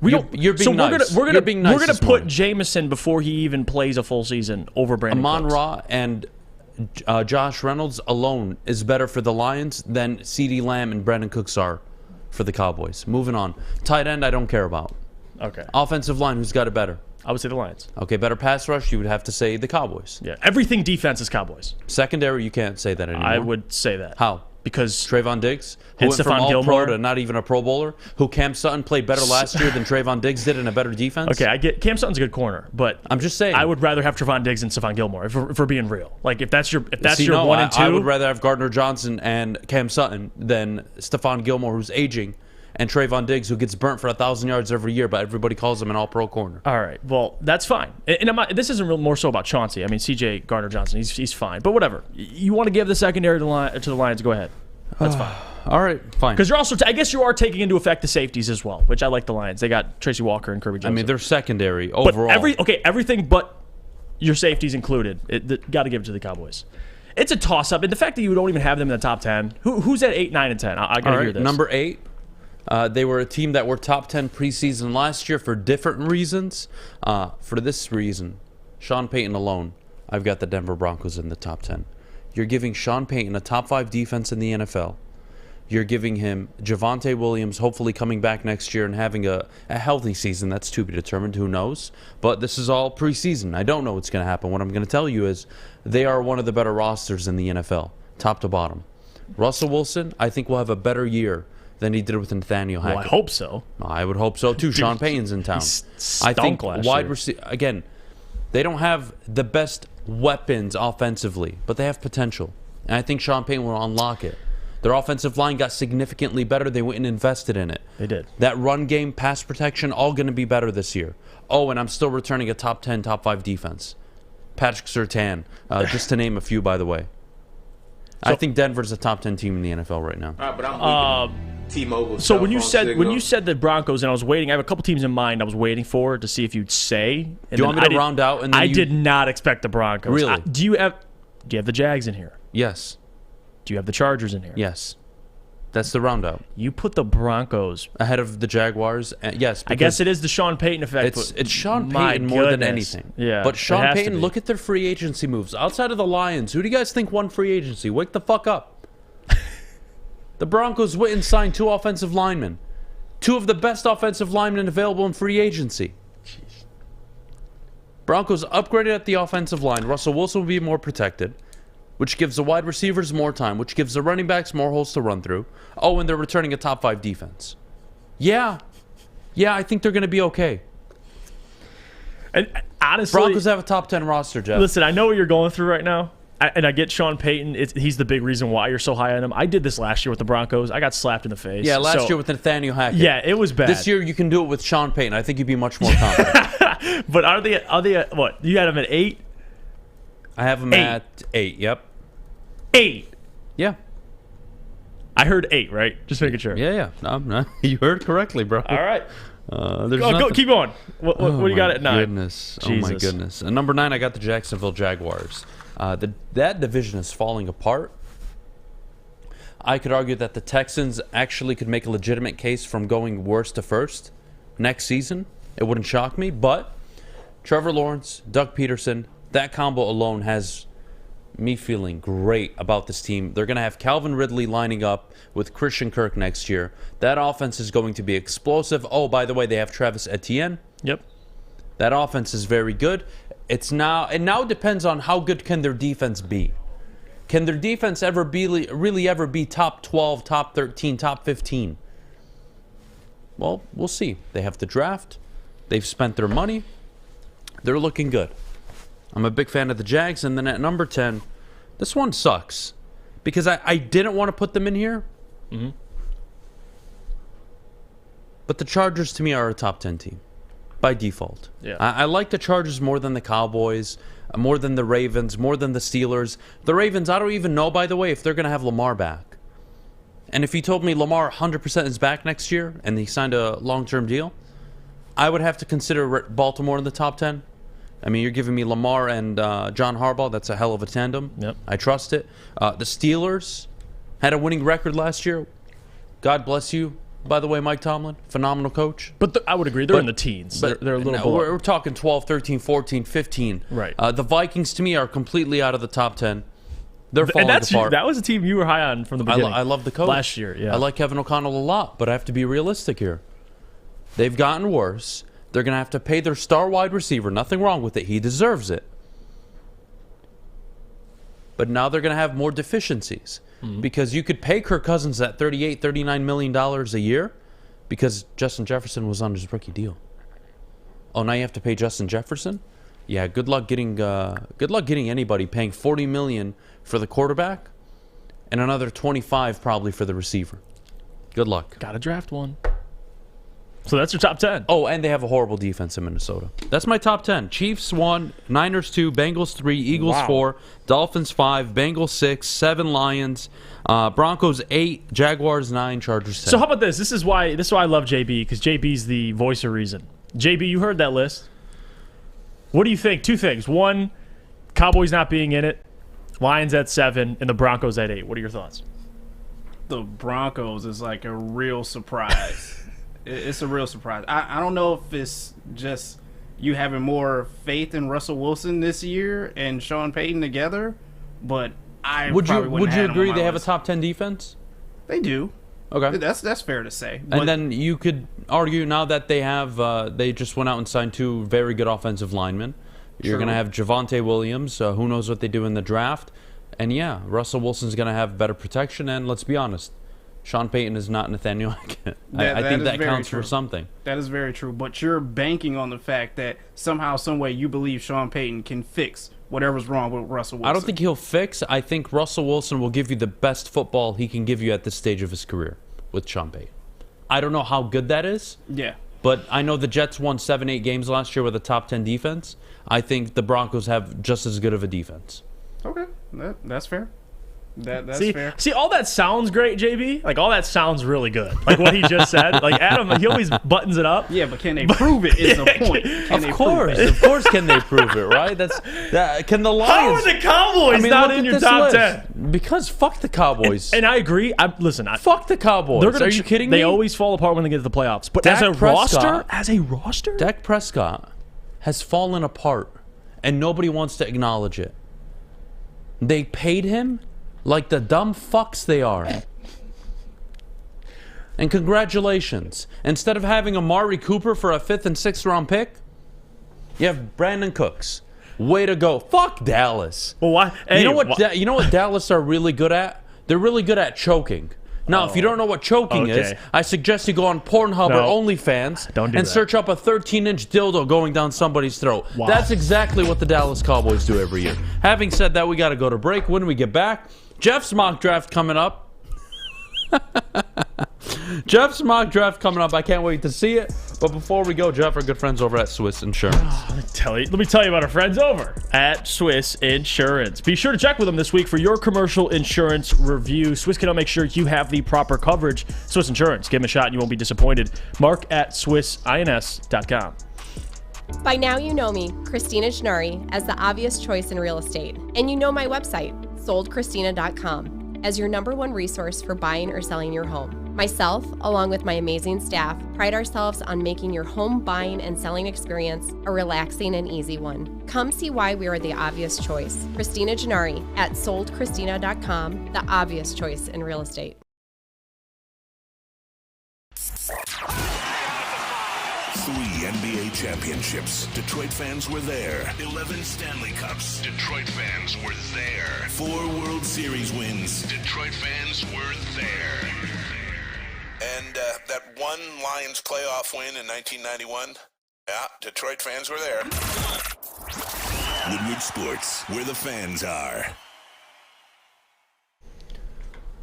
You're being nice. We're gonna put Jameson before he even plays a full season over Brandon Cooks. Amon-Ra and Josh Reynolds alone is better for the Lions than CeeDee Lamb and Brandon Cooks are for the Cowboys. Moving on. Tight end, I don't care about. Okay. Offensive line, who's got it better? I would say the Lions. Okay, better pass rush, you would have to say the Cowboys. Yeah, everything defense is Cowboys. Secondary, you can't say that anymore. I would say that. How? Because Trayvon Diggs, who and went from Stephon all Gilmore pro to not even a Pro Bowler, who Cam Sutton played better last year than Trayvon Diggs did in a better defense. Okay, I get Cam Sutton's a good corner, but I'm just saying I would rather have Trayvon Diggs and Stephon Gilmore if we're being real. Like if that's your no, 1 and 2, I would rather have Gardner Johnson and Cam Sutton than Stephon Gilmore, who's aging, and Trayvon Diggs, who gets burnt for 1,000 yards every year, but everybody calls him an All-Pro corner. All right, well that's fine. And this isn't more so about Chauncey. I mean, C.J. Gardner Johnson, he's fine, but whatever. You want to give the secondary to the Lions? Go ahead. That's fine. All right, fine. Because you're also, I guess you are taking into effect the safeties as well, which I like the Lions. They got Tracy Walker and Kirby Johnson. I mean, they're secondary overall. But everything but your safeties included. Got to give it to the Cowboys. It's a toss-up. And the fact that you don't even have them in the top 10, who's at 8, 9, and 10? I got to hear this. Number 8, they were a team that were top 10 preseason last year for different reasons. For this reason, Sean Payton alone, I've got the Denver Broncos in the top 10. You're giving Sean Payton a top 5 defense in the NFL. You're giving him Javonte Williams, hopefully coming back next year and having a healthy season. That's to be determined. Who knows? But this is all preseason. I don't know what's going to happen. What I'm going to tell you is they are one of the better rosters in the NFL, top to bottom. Russell Wilson, I think, will have a better year than he did with Nathaniel Hackett. Well, I hope so. I would hope so, too. Sean Payton's in town. I think wide receiver, again, they don't have the best weapons offensively, but they have potential. And I think Sean Payton will unlock it. Their offensive line got significantly better. They went and invested in it. They did. That run game, pass protection, all going to be better this year. Oh, and I'm still returning a top 10, top 5 defense. Patrick Surtain, just to name a few, by the way. So, I think Denver's a top 10 team in the NFL right now. But I'm T-Mobile. So when you said the Broncos, and I was waiting, I have a couple teams in mind I was waiting for to see if you'd say. Do you want me to round out? And then I did not expect the Broncos. Really? Do you have the Jags in here? Yes. Do you have the Chargers in here? Yes. That's the roundout. You put the Broncos ahead of the Jaguars. Yes. I guess it is the Sean Payton effect. It's Sean Payton more than anything. Yeah. But Sean Payton, look at their free agency moves. Outside of the Lions, who do you guys think won free agency? Wake the fuck up. The Broncos went and signed 2 offensive linemen. 2 of the best offensive linemen available in free agency. Jeez. Broncos upgraded at the offensive line. Russell Wilson will be more protected, which gives the wide receivers more time, which gives the running backs more holes to run through. Oh, and they're returning a top 5 defense. Yeah, I think they're going to be okay. And honestly, Broncos have a top 10 roster, Jeff. Listen, I know what you're going through right now, and I get Sean Payton. He's the big reason why you're so high on him. I did this last year with the Broncos. I got slapped in the face. Yeah, last year with Nathaniel Hackett. Yeah, it was bad. This year you can do it with Sean Payton. I think you'd be much more confident. But are they what? You had him at 8? I have him at 8, yep. 8? Yeah. I heard 8, right? Just making sure. Yeah. No, you heard correctly, bro. All right. Go, keep going. What do you got at 9? Goodness. Oh, my goodness. And number 9, I got the Jacksonville Jaguars. That division is falling apart. I could argue that the Texans actually could make a legitimate case from going worst to first next season. It wouldn't shock me, but Trevor Lawrence, Doug Peterson, that combo alone has me feeling great about this team. They're going to have Calvin Ridley lining up with Christian Kirk next year. That offense is going to be explosive. Oh, by the way, they have Travis Etienne. Yep. That offense is very good. It now depends on how good can their defense be. Can their defense really ever be top 12, top 13, top 15? Well, we'll see. They have the draft. They've spent their money. They're looking good. I'm a big fan of the Jags. And then at number 10, this one sucks. Because I didn't want to put them in here. Mm-hmm. But the Chargers, to me, are a top 10 team. By default. Yeah. I like the Chargers more than the Cowboys, more than the Ravens, more than the Steelers. The Ravens, I don't even know, by the way, if they're going to have Lamar back. And if you told me Lamar 100% is back next year and he signed a long-term deal, I would have to consider Baltimore in the top 10. I mean, you're giving me Lamar and John Harbaugh. That's a hell of a tandem. Yep. I trust it. The Steelers had a winning record last year. God bless you. By the way, Mike Tomlin, phenomenal coach. But I would agree. They're in the teens. They're a little below. We're talking 12, 13, 14, 15. Right. The Vikings, to me, are completely out of the top 10. They're falling apart. That was a team you were high on from the beginning. I love the coach. Last year, yeah. I like Kevin O'Connell a lot, but I have to be realistic here. They've gotten worse. They're going to have to pay their star wide receiver. Nothing wrong with it. He deserves it. But now they're going to have more deficiencies. Because you could pay Kirk Cousins that $38, $39 million a year because Justin Jefferson was on his rookie deal. Oh, now you have to pay Justin Jefferson? Yeah, good luck getting anybody paying $40 million for the quarterback and another $25 probably for the receiver. Good luck. Gotta draft one. So that's your top 10. Oh, and they have a horrible defense in Minnesota. That's my top 10. Chiefs 1, Niners 2, Bengals 3, Eagles 4, Dolphins 5, Bengals 6, 7 Lions, Broncos 8, Jaguars 9, Chargers 10. So how about this? This is why I love JB, because JB's the voice of reason. JB, you heard that list. What do you think? Two things. One, Cowboys not being in it, Lions at 7, and the Broncos at 8. What are your thoughts? The Broncos is like a real surprise. It's a real surprise. I don't know if it's just you having more faith in Russell Wilson this year and Sean Payton together, but would you agree they have a top 10 defense? They do. Okay, that's fair to say. And then you could argue now that they have they just went out and signed 2 very good offensive linemen. You're going to have Javonte Williams. Who knows what they do in the draft? And yeah, Russell Wilson's going to have better protection. And let's be honest, Sean Payton is not Nathaniel Hackett. I think that counts for something. That is very true. But you're banking on the fact that somehow, some way, you believe Sean Payton can fix whatever's wrong with Russell Wilson. I don't think he'll fix. I think Russell Wilson will give you the best football he can give you at this stage of his career with Sean Payton. I don't know how good that is. Yeah. But I know the Jets won 7-8 games last year with a top 10 defense. I think the Broncos have just as good of a defense. Okay. That's fair. That's fair. See, all that sounds great, JB. Like, all that sounds really good. Like what he just said. Like, Adam, he always buttons it up. Yeah, but can they prove it is the point. Of course can they prove it, right? Can the Lions... How are the Cowboys not in your top 10? Because fuck the Cowboys. And I agree. Fuck the Cowboys. Are you kidding me? They always fall apart when they get to the playoffs. But as a roster? Dak Prescott has fallen apart, and nobody wants to acknowledge it. They paid him like the dumb fucks they are. And congratulations. Instead of having Amari Cooper for a 5th and 6th round pick, you have Brandon Cooks. Way to go. Fuck Dallas. Well, why? Hey, you know what Dallas are really good at? They're really good at choking. Now, if you don't know what choking is, I suggest you go on Pornhub or OnlyFans and search up a 13-inch dildo going down somebody's throat. Wow. That's exactly what the Dallas Cowboys do every year. Having said that, we got to go to break. When we get back, Jeff's mock draft coming up. Jeff's mock draft coming up. I can't wait to see it. But before we go, Jeff, our good friends over at Swiss Insurance. Let me tell you about our friends over at Swiss Insurance. Be sure to check with them this week for your commercial insurance review. Swiss can make sure you have the proper coverage. Swiss Insurance. Give them a shot and you won't be disappointed. Mark at SwissINS.com. By now you know me, Christina Gennari, as the obvious choice in real estate. And you know my website, soldchristina.com, as your #1 resource for buying or selling your home. Myself, along with my amazing staff, pride ourselves on making your home buying and selling experience a relaxing and easy one. Come see why we are the obvious choice. Christina Gennari at soldchristina.com, the obvious choice in real estate. 3 NBA championships. Detroit fans were there. 11 Stanley Cups. Detroit fans were there. 4 World Series wins. Detroit fans were there. And that one Lions playoff win in 1991? Yeah, Detroit fans were there. Woodward Sports, where the fans are.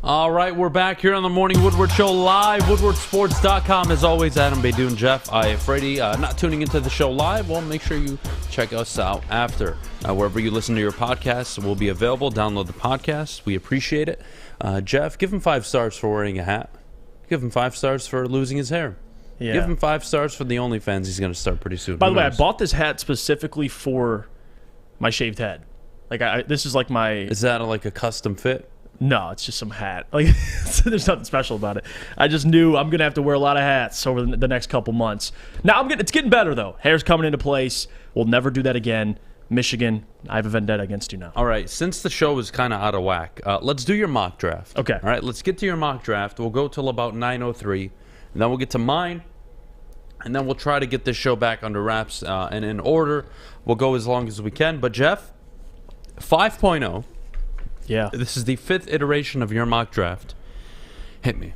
All right, we're back here on the Morning Woodward Show live. WoodwardSports.com. As always, Adam, Beydoun, Jeff, Iafrate. Not tuning into the show live, well, make sure you check us out after. Wherever you listen to your podcasts, will be available. Download the podcast. We appreciate it. Jeff, give him 5 stars for wearing a hat. Give him 5 stars for losing his hair. Yeah. Give him 5 stars for the OnlyFans he's going to start pretty soon. By the way, I bought this hat specifically for my shaved head. Like, this is like my... Is that like a custom fit? No, it's just some hat. Like, there's nothing special about it. I just knew I'm gonna have to wear a lot of hats over the next couple months. Now it's getting better though. Hair's coming into place. We'll never do that again. Michigan, I have a vendetta against you now. All right, since the show is kind of out of whack, let's do your mock draft. Okay. All right, let's get to your mock draft. We'll go till about 9:03, and then we'll get to mine, and then we'll try to get this show back under wraps and in order. We'll go as long as we can. But, Jeff, 5.0. Yeah. This is the 5th iteration of your mock draft. Hit me.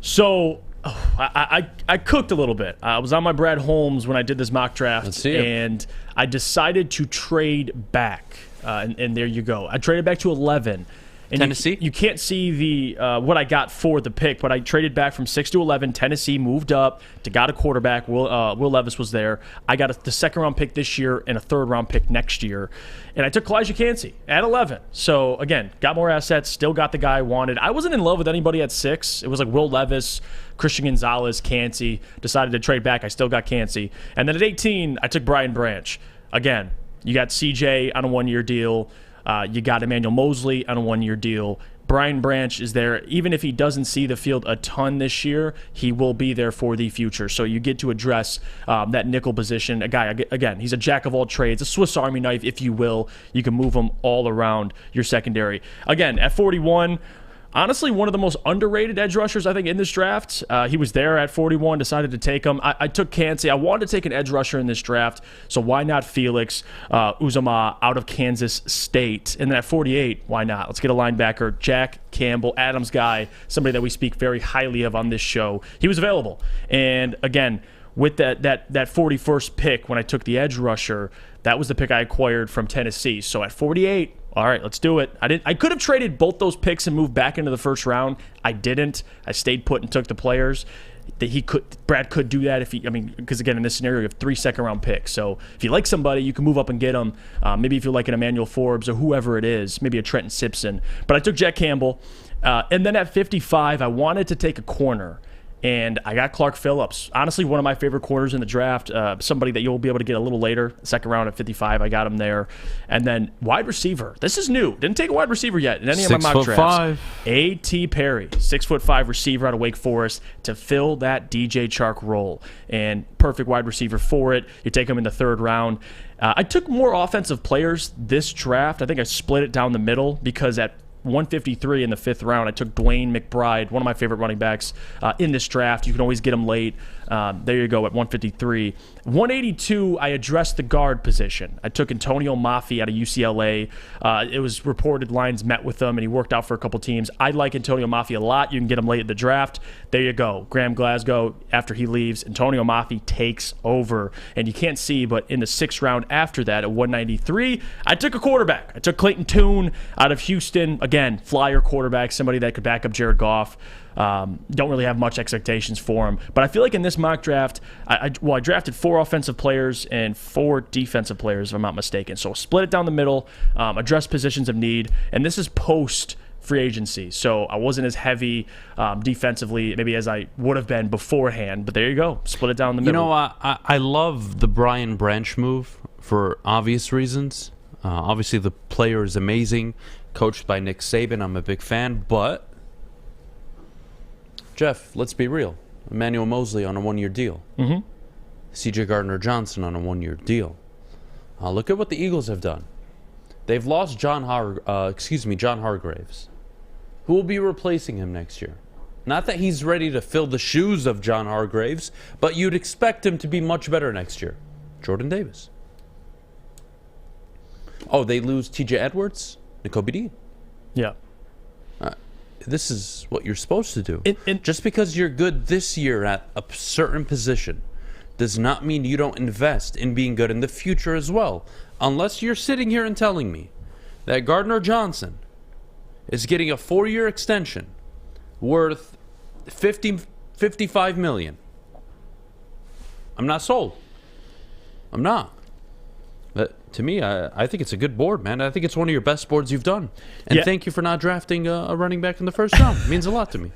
So I cooked a little bit. I was on my Brad Holmes when I did this mock draft. Let's see it. And I decided to trade back. And there you go. I traded back to 11. And Tennessee? You can't see the what I got for the pick, but I traded back from 6 to 11. Tennessee moved up to got a quarterback. Will Levis was there. I got the second-round pick this year and a third-round pick next year. And I took Elijah Cansey at 11. So, again, got more assets, still got the guy I wanted. I wasn't in love with anybody at 6. It was like Will Levis, Christian Gonzalez, Cansey. Decided to trade back. I still got Cansey. And then at 18, I took Brian Branch. Again, you got CJ on a one-year deal. You got Emmanuel Mosley on a one-year deal. Brian Branch is there. Even if he doesn't see the field a ton this year, he will be there for the future. So you get to address that nickel position. A guy, again, he's a jack of all trades, a Swiss Army knife, if you will. You can move him all around your secondary. Again, at 41, honestly, one of the most underrated edge rushers, I think, in this draft. He was there at 41, decided to take him. I took Cansey. I wanted to take an edge rusher in this draft, so why not Felix Uzomah out of Kansas State? And then at 48, why not? Let's get a linebacker, Jack Campbell, Adam's guy, somebody that we speak very highly of on this show. He was available. And, again, with that 41st pick when I took the edge rusher, that was the pick I acquired from Tennessee. So at 48, all right, let's do it. I could have traded both those picks and moved back into the first round. I didn't. I stayed put and took the players. Brad could do that because again, in this scenario, you have 3 second-round picks. So if you like somebody, you can move up and get them. Maybe if you like an Emmanuel Forbes or whoever it is, maybe a Trenton Simpson. But I took Jack Campbell. And then at 55, I wanted to take a corner. And I got Clark Phillips. Honestly, one of my favorite corners in the draft. Somebody that you'll be able to get a little later. Second round at 55, I got him there. And then wide receiver. This is new. Didn't take a wide receiver yet in any of my mock drafts. 6'5". A.T. Perry, 6'5" receiver out of Wake Forest to fill that DJ Chark role. And perfect wide receiver for it. You take him in the third round. I took more offensive players this draft. I think I split it down the middle because at 153 in the 5th round, I took Dwayne McBride, one of my favorite running backs in this draft. You can always get him late. There you go at 153. 182, I addressed the guard position. I took Antonio Mafi out of UCLA. It was reported Lions met with him, and he worked out for a couple teams. I like Antonio Mafi a lot. You can get him late in the draft. There you go. Graham Glasgow, after he leaves, Antonio Mafi takes over. And you can't see, but in the 6th round after that at 193, I took a quarterback. I took Clayton Tune out of Houston. Again, flyer quarterback, somebody that could back up Jared Goff. Don't really have much expectations for him. But I feel like in this mock draft, I drafted 4 offensive players and 4 defensive players, if I'm not mistaken. So split it down the middle, address positions of need. And this is post free agency. So I wasn't as heavy defensively maybe as I would have been beforehand. But there you go. Split it down the middle. You know, I love the Brian Branch move for obvious reasons. Obviously, the player is amazing. Coached by Nick Saban. I'm a big fan. But, Jeff, let's be real. Emmanuel Mosley on a 1-year deal. Mm-hmm. C.J. Gardner-Johnson on a 1-year deal. Look at what the Eagles have done. They've lost John Hargraves. Who will be replacing him next year? Not that he's ready to fill the shoes of John Hargraves, but you'd expect him to be much better next year. Jordan Davis. Oh, they lose T.J. Edwards? N'Kobe Dean. Yeah. This is what you're supposed to do. Just because you're good this year at a certain position does not mean you don't invest in being good in the future as well. Unless you're sitting here and telling me that Gardner-Johnson is getting a 4-year extension worth $55 million. I'm not sold. I'm not. But to me, I think it's a good board, man. I think it's one of your best boards you've done. And thank you for not drafting a running back in the first round. It means a lot to me.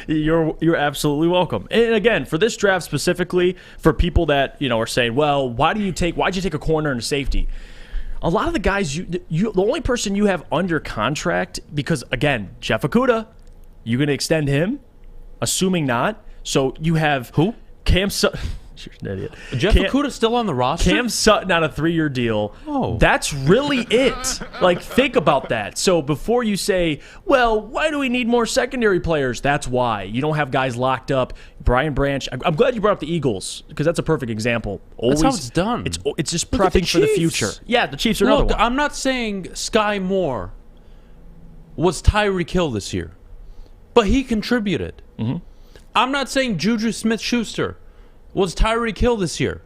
You're absolutely welcome. And again, for this draft specifically, for people that are saying, well, why'd you take a corner and a safety? A lot of the guys, the only person you have under contract, because again, Jeff Okudah, you going to extend him? Assuming not. So you have who? You're an idiot. Jeff Okuda's still on the roster? Cam Sutton on a 3-year deal. Oh. That's really it. Like, think about that. So before you say, well, why do we need more secondary players? That's why. You don't have guys locked up. Brian Branch. I'm glad you brought up the Eagles because that's a perfect example. That's how it's done. It's just prepping for the future. Yeah, the Chiefs are another one. I'm not saying Sky Moore was Tyreek Hill this year, but he contributed. Mm-hmm. I'm not saying Juju Smith-Schuster was Tyreek Hill this year,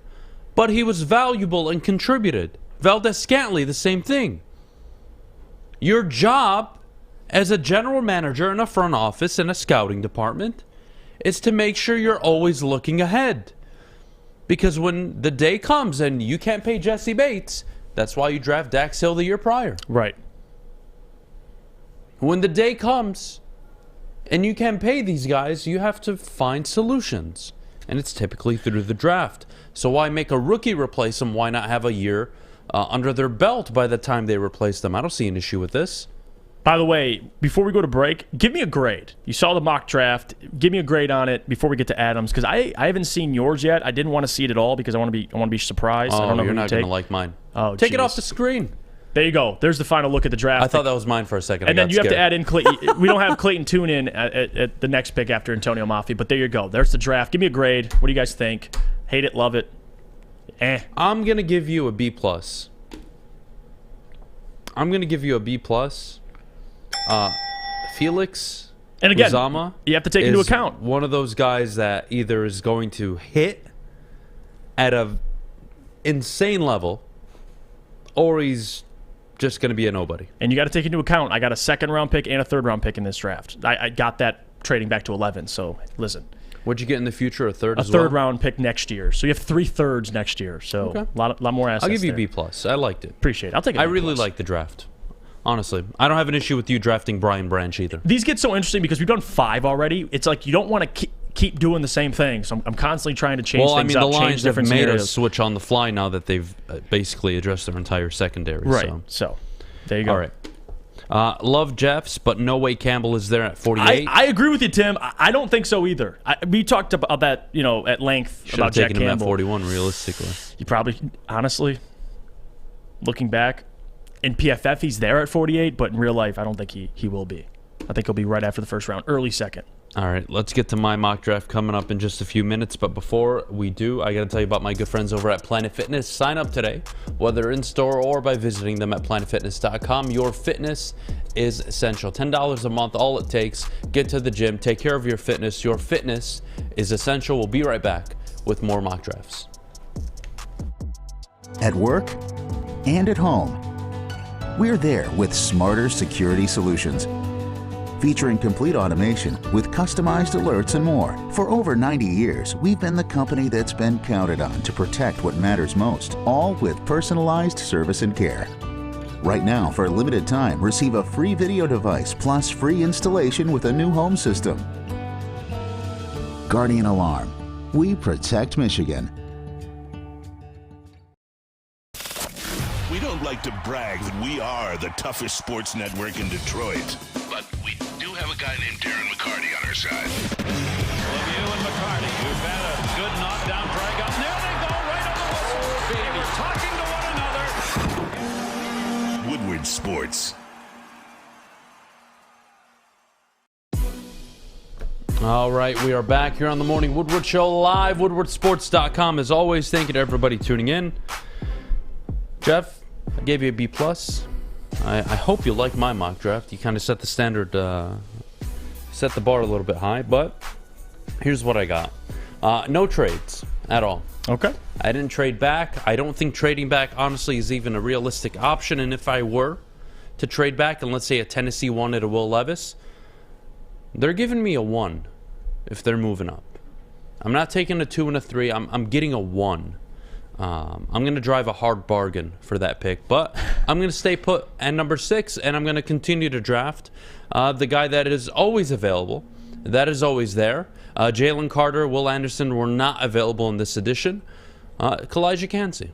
but he was valuable and contributed. Valdez-Scantling, the same thing. Your job as a general manager in a front office and a scouting department is to make sure you're always looking ahead. Because when the day comes and you can't pay Jesse Bates, that's why you draft Dax Hill the year prior. Right. When the day comes and you can't pay these guys, you have to find solutions. And it's typically through the draft. So why make a rookie replace them? Why not have a year under their belt by the time they replace them? I don't see an issue with this. By the way, before we go to break, give me a grade. You saw the mock draft. Give me a grade on it before we get to Adams, because I haven't seen yours yet. I didn't want to see it at all because I want to be surprised. I don't know you're who not going to like mine. Oh, take it off the screen. There you go. There's the final look at the draft. I thought that was mine for a second. And then you have to add in Clayton. We don't have Clayton tune in at the next pick after Antonio Maffi, but there you go. There's the draft. Give me a grade. What do you guys think? Hate it, love it. I'm going to give you a B+. I'm going to give you a B+. Felix and again, Uzama you have to take into account one of those guys that either is going to hit at a insane level or he's just going to be a nobody. And you got to take into account, I got a 2nd-round pick and a 3rd-round pick in this draft. I got that trading back to 11, so listen. What'd you get in the future, a third as well? A 3rd-round pick next year. So you have 3 thirds next year. So a lot more assets. I'll give you there. B+. I liked it. Appreciate it. I'll take it. I really like the draft. Honestly, I don't have an issue with you drafting Brian Branch either. These get so interesting because we've done 5 already. It's like you don't want to keep doing the same thing. So I'm constantly trying to change things up, the Lions change different have made scenarios. us switch on the fly now that they've basically addressed their entire secondary. Right. So there you go. All right. Love Jeffs, but no way Campbell is there at 48. I agree with you, Tim. I don't think so either. We talked about that, at length about Jack Campbell. Him at 41, realistically. You probably, honestly, looking back, in PFF he's there at 48, but in real life I don't think he will be. I think he'll be right after the 1st round, early 2nd. All right, let's get to my mock draft coming up in just a few minutes. But before we do, I got to tell you about my good friends over at Planet Fitness. Sign up today, whether in store or by visiting them at planetfitness.com. Your fitness is essential. $10 a month, all it takes. Get to the gym, take care of your fitness. Your fitness is essential. We'll be right back with more mock drafts. At work and at home, we're there with smarter security solutions. Featuring complete automation with customized alerts and more. For over 90 years, we've been the company that's been counted on to protect what matters most, all with personalized service and care. Right now, for a limited time, receive a free video device plus free installation with a new home system. Guardian Alarm. We protect Michigan. We don't like to brag that we are the toughest sports network in Detroit, but we do have a guy named Darren McCarty on our side. Lemieux and McCarty, who've had a good knockdown drag up. There they go, right on the whistle. They were talking to one another. Woodward Sports. All right, we are back here on the Morning Woodward Show live, woodwardsports.com. As always, thank you to everybody tuning in. Jeff, I gave you a B+. I hope you like my mock draft. You kind of set the standard, set the bar a little bit high, but here's what I got. No trades at all. Okay. I didn't trade back. I don't think trading back, honestly, is even a realistic option. And if I were to trade back, and let's say a Tennessee wanted a Will Levis, they're giving me a 1 if they're moving up. I'm not taking a 2 and a 3. I'm getting a 1. I'm going to drive a hard bargain for that pick, but I'm going to stay put at number 6, and I'm going to continue to draft the guy that is always available, that is always there. Jalen Carter, Will Anderson were not available in this edition. Kalijah Kancey.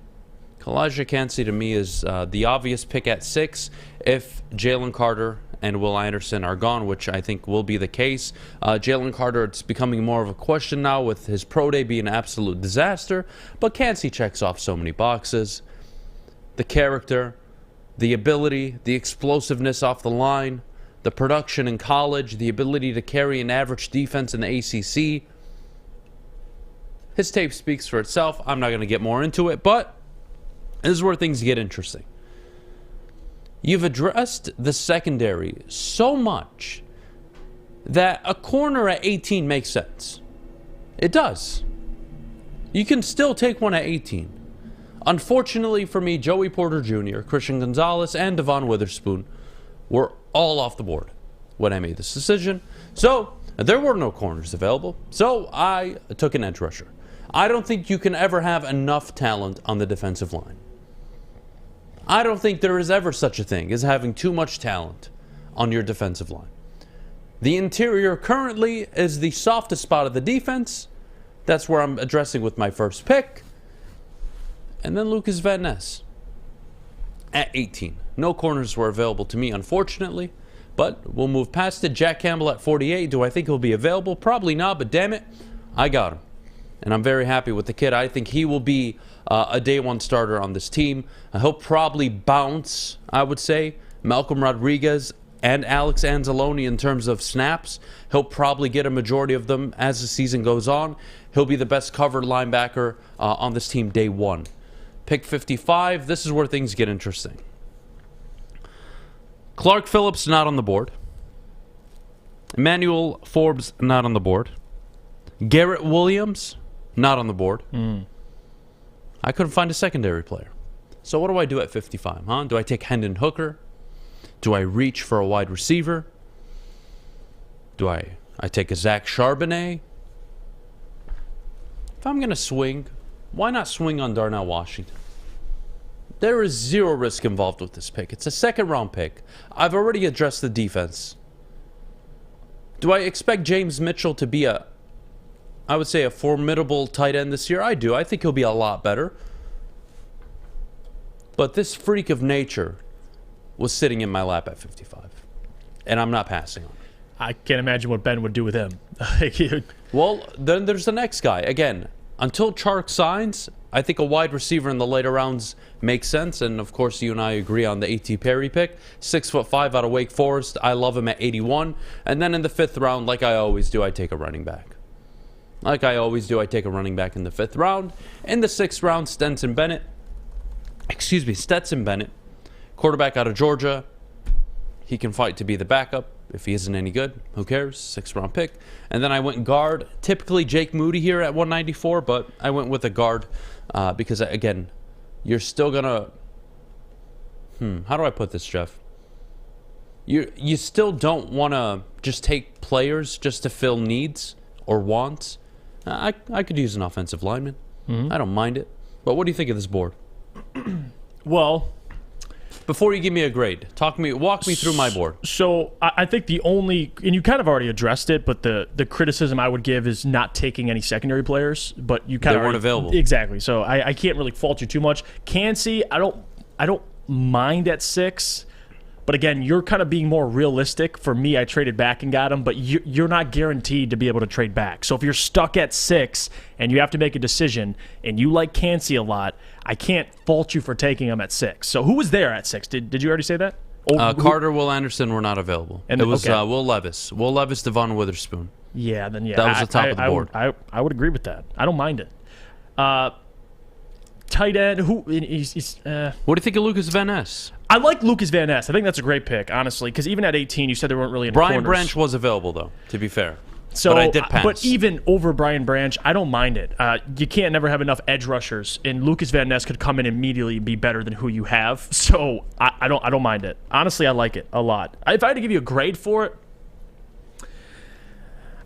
Kalijah Kancey to me is the obvious pick at 6 if Jalen Carter and Will Anderson are gone, which I think will be the case. Jalen Carter, it's becoming more of a question now with his pro day being an absolute disaster, but Kancey checks off so many boxes. The character, the ability, the explosiveness off the line, the production in college, the ability to carry an average defense in the ACC. His tape speaks for itself. I'm not going to get more into it, but this is where things get interesting. You've addressed the secondary so much that a corner at 18 makes sense. It does. You can still take one at 18. Unfortunately for me, Joey Porter Jr., Christian Gonzalez, and Devon Witherspoon were all off the board when I made this decision. So there were no corners available. So I took an edge rusher. I don't think you can ever have enough talent on the defensive line. I don't think there is ever such a thing as having too much talent on your defensive line. The interior currently is the softest spot of the defense. That's where I'm addressing with my first pick. And then Lucas Van Ness at 18. No corners were available to me, unfortunately, but we'll move past it. Jack Campbell at 48. Do I think he'll be available? Probably not, but damn it, I got him. And I'm very happy with the kid. I think he will be a day one starter on this team. He'll probably bounce, I would say, Malcolm Rodriguez and Alex Anzalone in terms of snaps. He'll probably get a majority of them as the season goes on. He'll be the best covered linebacker on this team day one. Pick 55, this is where things get interesting. Clark Phillips not on the board. Emmanuel Forbes not on the board. Garrett Williams not on the board. I couldn't find a secondary player. So what do I do at 55, huh? Do I take Hendon Hooker? Do I reach for a wide receiver? Do I take a Zach Charbonnet? If I'm going to swing, why not swing on Darnell Washington? There is zero risk involved with this pick. It's a second-round pick. I've already addressed the defense. Do I expect James Mitchell to be I would say a formidable tight end this year? I do. I think he'll be a lot better. But this freak of nature was sitting in my lap at 55. And I'm not passing on it. I can't imagine what Ben would do with him. Well, then there's the next guy. Again, until Chark signs, I think a wide receiver in the later rounds makes sense. And, of course, you and I agree on the A.T. Perry pick. 6'5" out of Wake Forest. I love him at 81. And then in the 5th round, like I always do, I take a running back. Like I always do, I take a running back in the 5th round. In the 6th round, Stetson Bennett, quarterback out of Georgia. He can fight to be the backup. If he isn't any good, who cares? 6th round pick. And then I went guard. Typically Jake Moody here at 194, but I went with a guard because, again, you're still going to... how do I put this, Jeff? You still don't want to just take players just to fill needs or wants. I could use an offensive lineman. I don't mind it. But what do you think of this board? Well, before you give me a grade, walk me through my board. So I think the only, and you kind of already addressed it, but the criticism I would give is not taking any secondary players. But you kind of weren't available. Exactly. So I can't really fault you too much. Kancey, I don't mind at 6. But again, you're kind of being more realistic. For me, I traded back and got him, but you're not guaranteed to be able to trade back. So if you're stuck at 6 and you have to make a decision and you like Kancey a lot, I can't fault you for taking him at 6. So who was there at 6? Did you already say that? Carter, Will Anderson were not available. And it was Will Levis. Will Levis, Devon Witherspoon. Yeah, then yeah. That was the top of the board. I would agree with that. I don't mind it. Tight end, what do you think of Lucas Van Ness? I like Lucas Van Ness. I think that's a great pick, honestly, because even at 18, you said there weren't really any Brian corners. Branch was available, though, to be fair. So, but I did pass. But even over Brian Branch, I don't mind it. You can't never have enough edge rushers, and Lucas Van Ness could come in and immediately be better than who you have. So I don't mind it. Honestly, I like it a lot. If I had to give you a grade for it,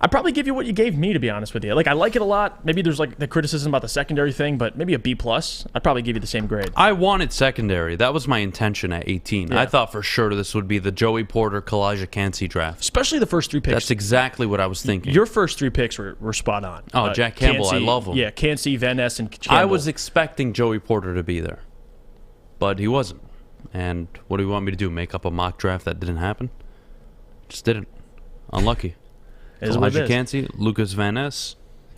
I'd probably give you what you gave me, to be honest with you. Like, I like it a lot. Maybe there's like the criticism about the secondary thing, but maybe a B+. I'd probably give you the same grade. I wanted secondary. That was my intention at 18. Yeah. I thought for sure this would be the Joey Porter, Kalijah Kancey draft. Especially the first 3 picks. That's exactly what I was thinking. Your first 3 picks were spot on. Oh, Jack Campbell, Kancey, I love him. Yeah, Kancey, Van Ness, and Campbell. I was expecting Joey Porter to be there, but he wasn't. And what do you want me to do, make up a mock draft that didn't happen? Just didn't. Unlucky. Elijah Cansey, Lucas Van Ness.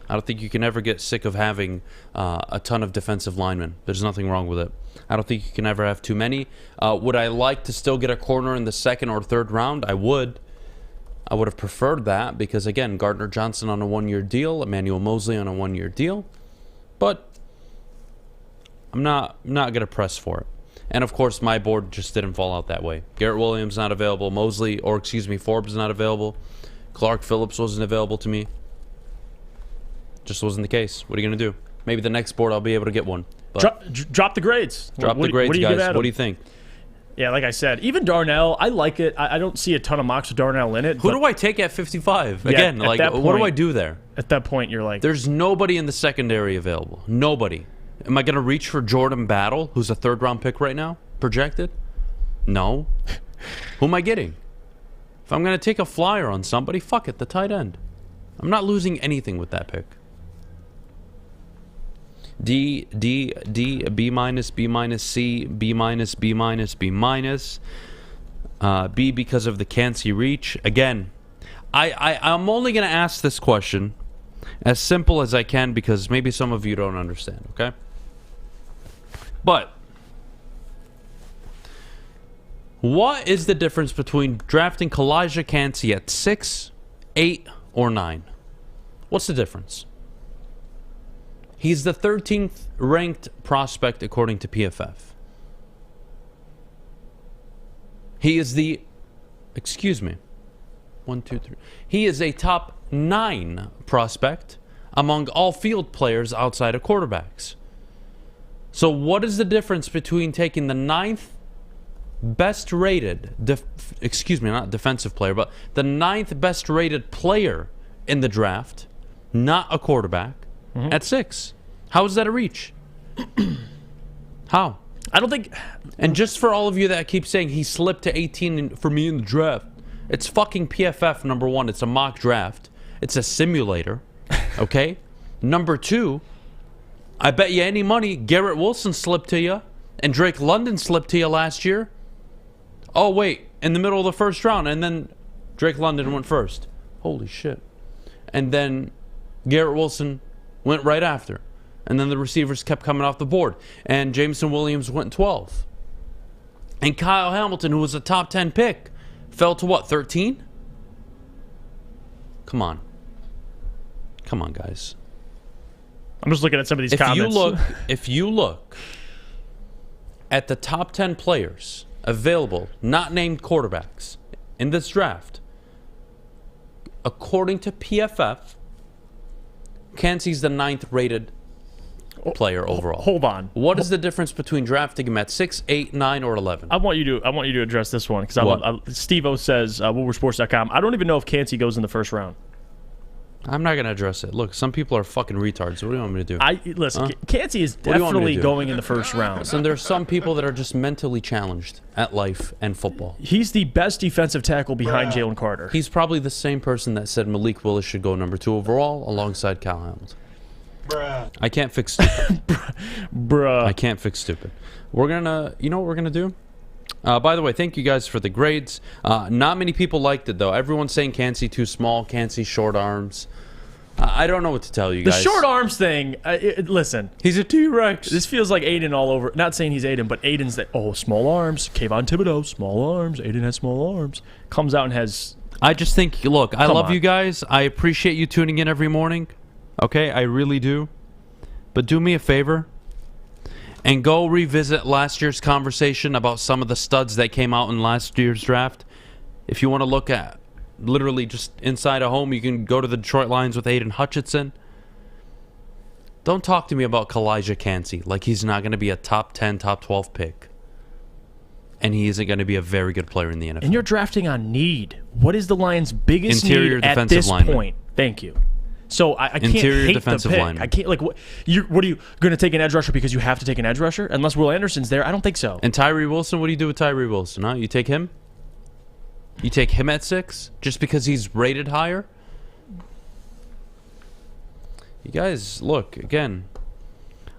I don't think you can ever get sick of having a ton of defensive linemen. There's nothing wrong with it. I don't think you can ever have too many. Would I like to still get a corner in the second or third round? I would. I would have preferred that because, again, Gardner Johnson on a 1-year deal, Emmanuel Mosley on a 1-year deal. But I'm not going to press for it. And, of course, my board just didn't fall out that way. Garrett Williams not available. Forbes not available. Clark Phillips wasn't available to me. Just wasn't the case. What are you going to do? Maybe the next board I'll be able to get one. Drop the grades. Drop the grades, guys. What do you think? Yeah, like I said, even Darnell, I like it. I don't see a ton of mocks with Darnell in it. Who do I take at 55? Again, like, what do I do there? At that point, you're like... There's nobody in the secondary available. Nobody. Am I going to reach for Jordan Battle, who's a third-round pick right now, projected? No. Who am I getting? If I'm going to take a flyer on somebody, fuck it, the tight end. I'm not losing anything with that pick. D, B minus, B minus, C, B minus, B minus, B minus. B because of the Cansey reach. Again, I'm only going to ask this question as simple as I can because maybe some of you don't understand, okay? But what is the difference between drafting Elijah Cansey at 6, 8, or 9? What's the difference? He's the 13th ranked prospect according to PFF. He is the, excuse me, 1, 2, 3. He is a top 9 prospect among all field players outside of quarterbacks. So what is the difference between taking the 9th best rated, not defensive player, but the 9th best rated player in the draft, not a quarterback, at 6? How is that a reach? How? I don't think... And just for all of you that keep saying he slipped to 18 for me in the draft, it's fucking PFF, number 1. It's a mock draft. It's a simulator, okay? Number 2, I bet you any money Garrett Wilson slipped to you and Drake London slipped to you last year. Oh, wait, in the middle of the first round, and then Drake London went first. Holy shit. And then Garrett Wilson went right after. And then the receivers kept coming off the board. And Jameson Williams went 12. And Kyle Hamilton, who was a top 10 pick, fell to what, 13? Come on. Come on, guys. I'm just looking at some of these comments. If you look at the top 10 players available, not named quarterbacks, in this draft, according to PFF, Cansey's the 9th rated player overall. Hold on. What is the difference between drafting him at 6, 8, 9, or 11? I want you to address this one because Steve-O says WoodwardSports.com. I don't even know if Cansey goes in the first round. I'm not going to address it. Look, some people are fucking retards. What do you want me to do? Listen, Cansey is definitely going in the first round. Listen, there's some people that are just mentally challenged at life and football. He's the best defensive tackle behind Jalen Carter. He's probably the same person that said Malik Willis should go number 2 overall alongside Kyle Hamilton. Bruh. I can't fix stupid. Bruh. I can't fix stupid. We're going to, you know what we're going to do? By the way, thank you guys for the grades. Not many people liked it, though. Everyone's saying Cansey too small, Cansey short arms. I don't know what to tell you guys. The short arms thing, listen. He's a T-Rex. This feels like Aiden all over. Not saying he's Aiden, but Aiden's that, small arms. Kayvon Thibodeau, small arms. Aiden has small arms. Comes out and has... I just think, look, I love you guys. I appreciate you tuning in every morning. Okay, I really do. But do me a favor and go revisit last year's conversation about some of the studs that came out in last year's draft. If you want to look at literally just inside a home, you can go to the Detroit Lions with Aiden Hutchinson. Don't talk to me about Elijah Cansey like he's not going to be a top 10, top 12 pick. And he isn't going to be a very good player in the NFL. And you're drafting on need. What is the Lions' biggest Interior need at defensive this lineman. point? Thank you. So I can't Interior hate defensive the pick. lineman. I can't, like, what are you going to take an edge rusher because you have to take an edge rusher? Unless Will Anderson's there, I don't think so. And Tyree Wilson, what do you do with Tyree Wilson? Huh? You take him? You take him at 6 just because he's rated higher? You guys, look, again,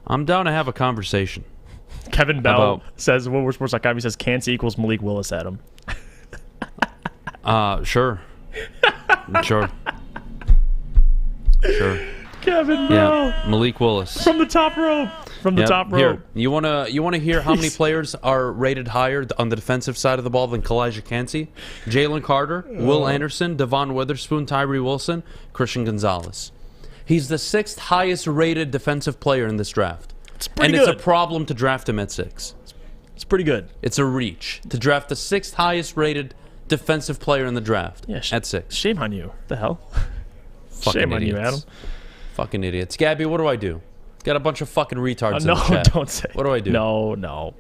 I'm down to have a conversation. Kevin Bell says, WoodwardSports.com, he says, Cansey equals Malik Willis, Adam. Sure. Sure. Kevin, no. Yeah. Malik Willis. From the top rope. Here, you wanna hear how many players are rated higher on the defensive side of the ball than Kalijah Cansey? Jalen Carter, Will Anderson, Devon Witherspoon, Tyree Wilson, Christian Gonzalez. He's the 6th highest rated defensive player in this draft. It's pretty good. good. It's a problem to draft him at 6. It's pretty good. It's a reach to draft the 6th highest rated defensive player in the draft at 6. Shame on you. The hell? Fucking Shame on idiots. you, Adam. Fucking idiots. Gabby, what do I do? Got a bunch of fucking retards in no, the chat. don't say. What do I do? No.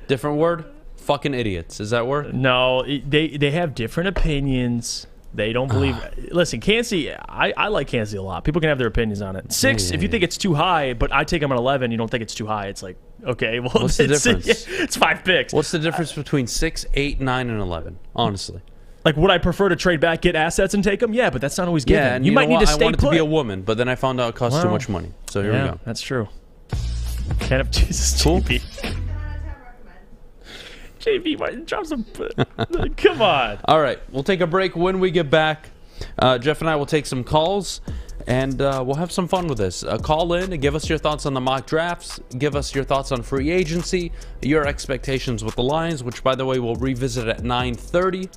Different word? Fucking idiots. Is that word? No, they have different opinions. They don't believe. Listen, Cansey, I like Cansey a lot. People can have their opinions on it. 6, if you think it's too high, but I take him at 11, you don't think it's too high. It's like, okay, well, what's the difference? It's 5 picks. What's the difference between 6, 8, 9, and 11? Honestly. Like, would I prefer to trade back, get assets, and take them? Yeah, but that's not always given. Yeah, and you might need to stay I wanted put. to be a woman, but then I found out it costs too much money. So here we go. That's true. Can't have Jesus, cool. JP. JP, why drop some? Come on. All right, we'll take a break. When we get back, Jeff and I will take some calls, and we'll have some fun with this. Call in and give us your thoughts on the mock drafts. Give us your thoughts on free agency, your expectations with the Lions, which, by the way, we'll revisit at 9:30.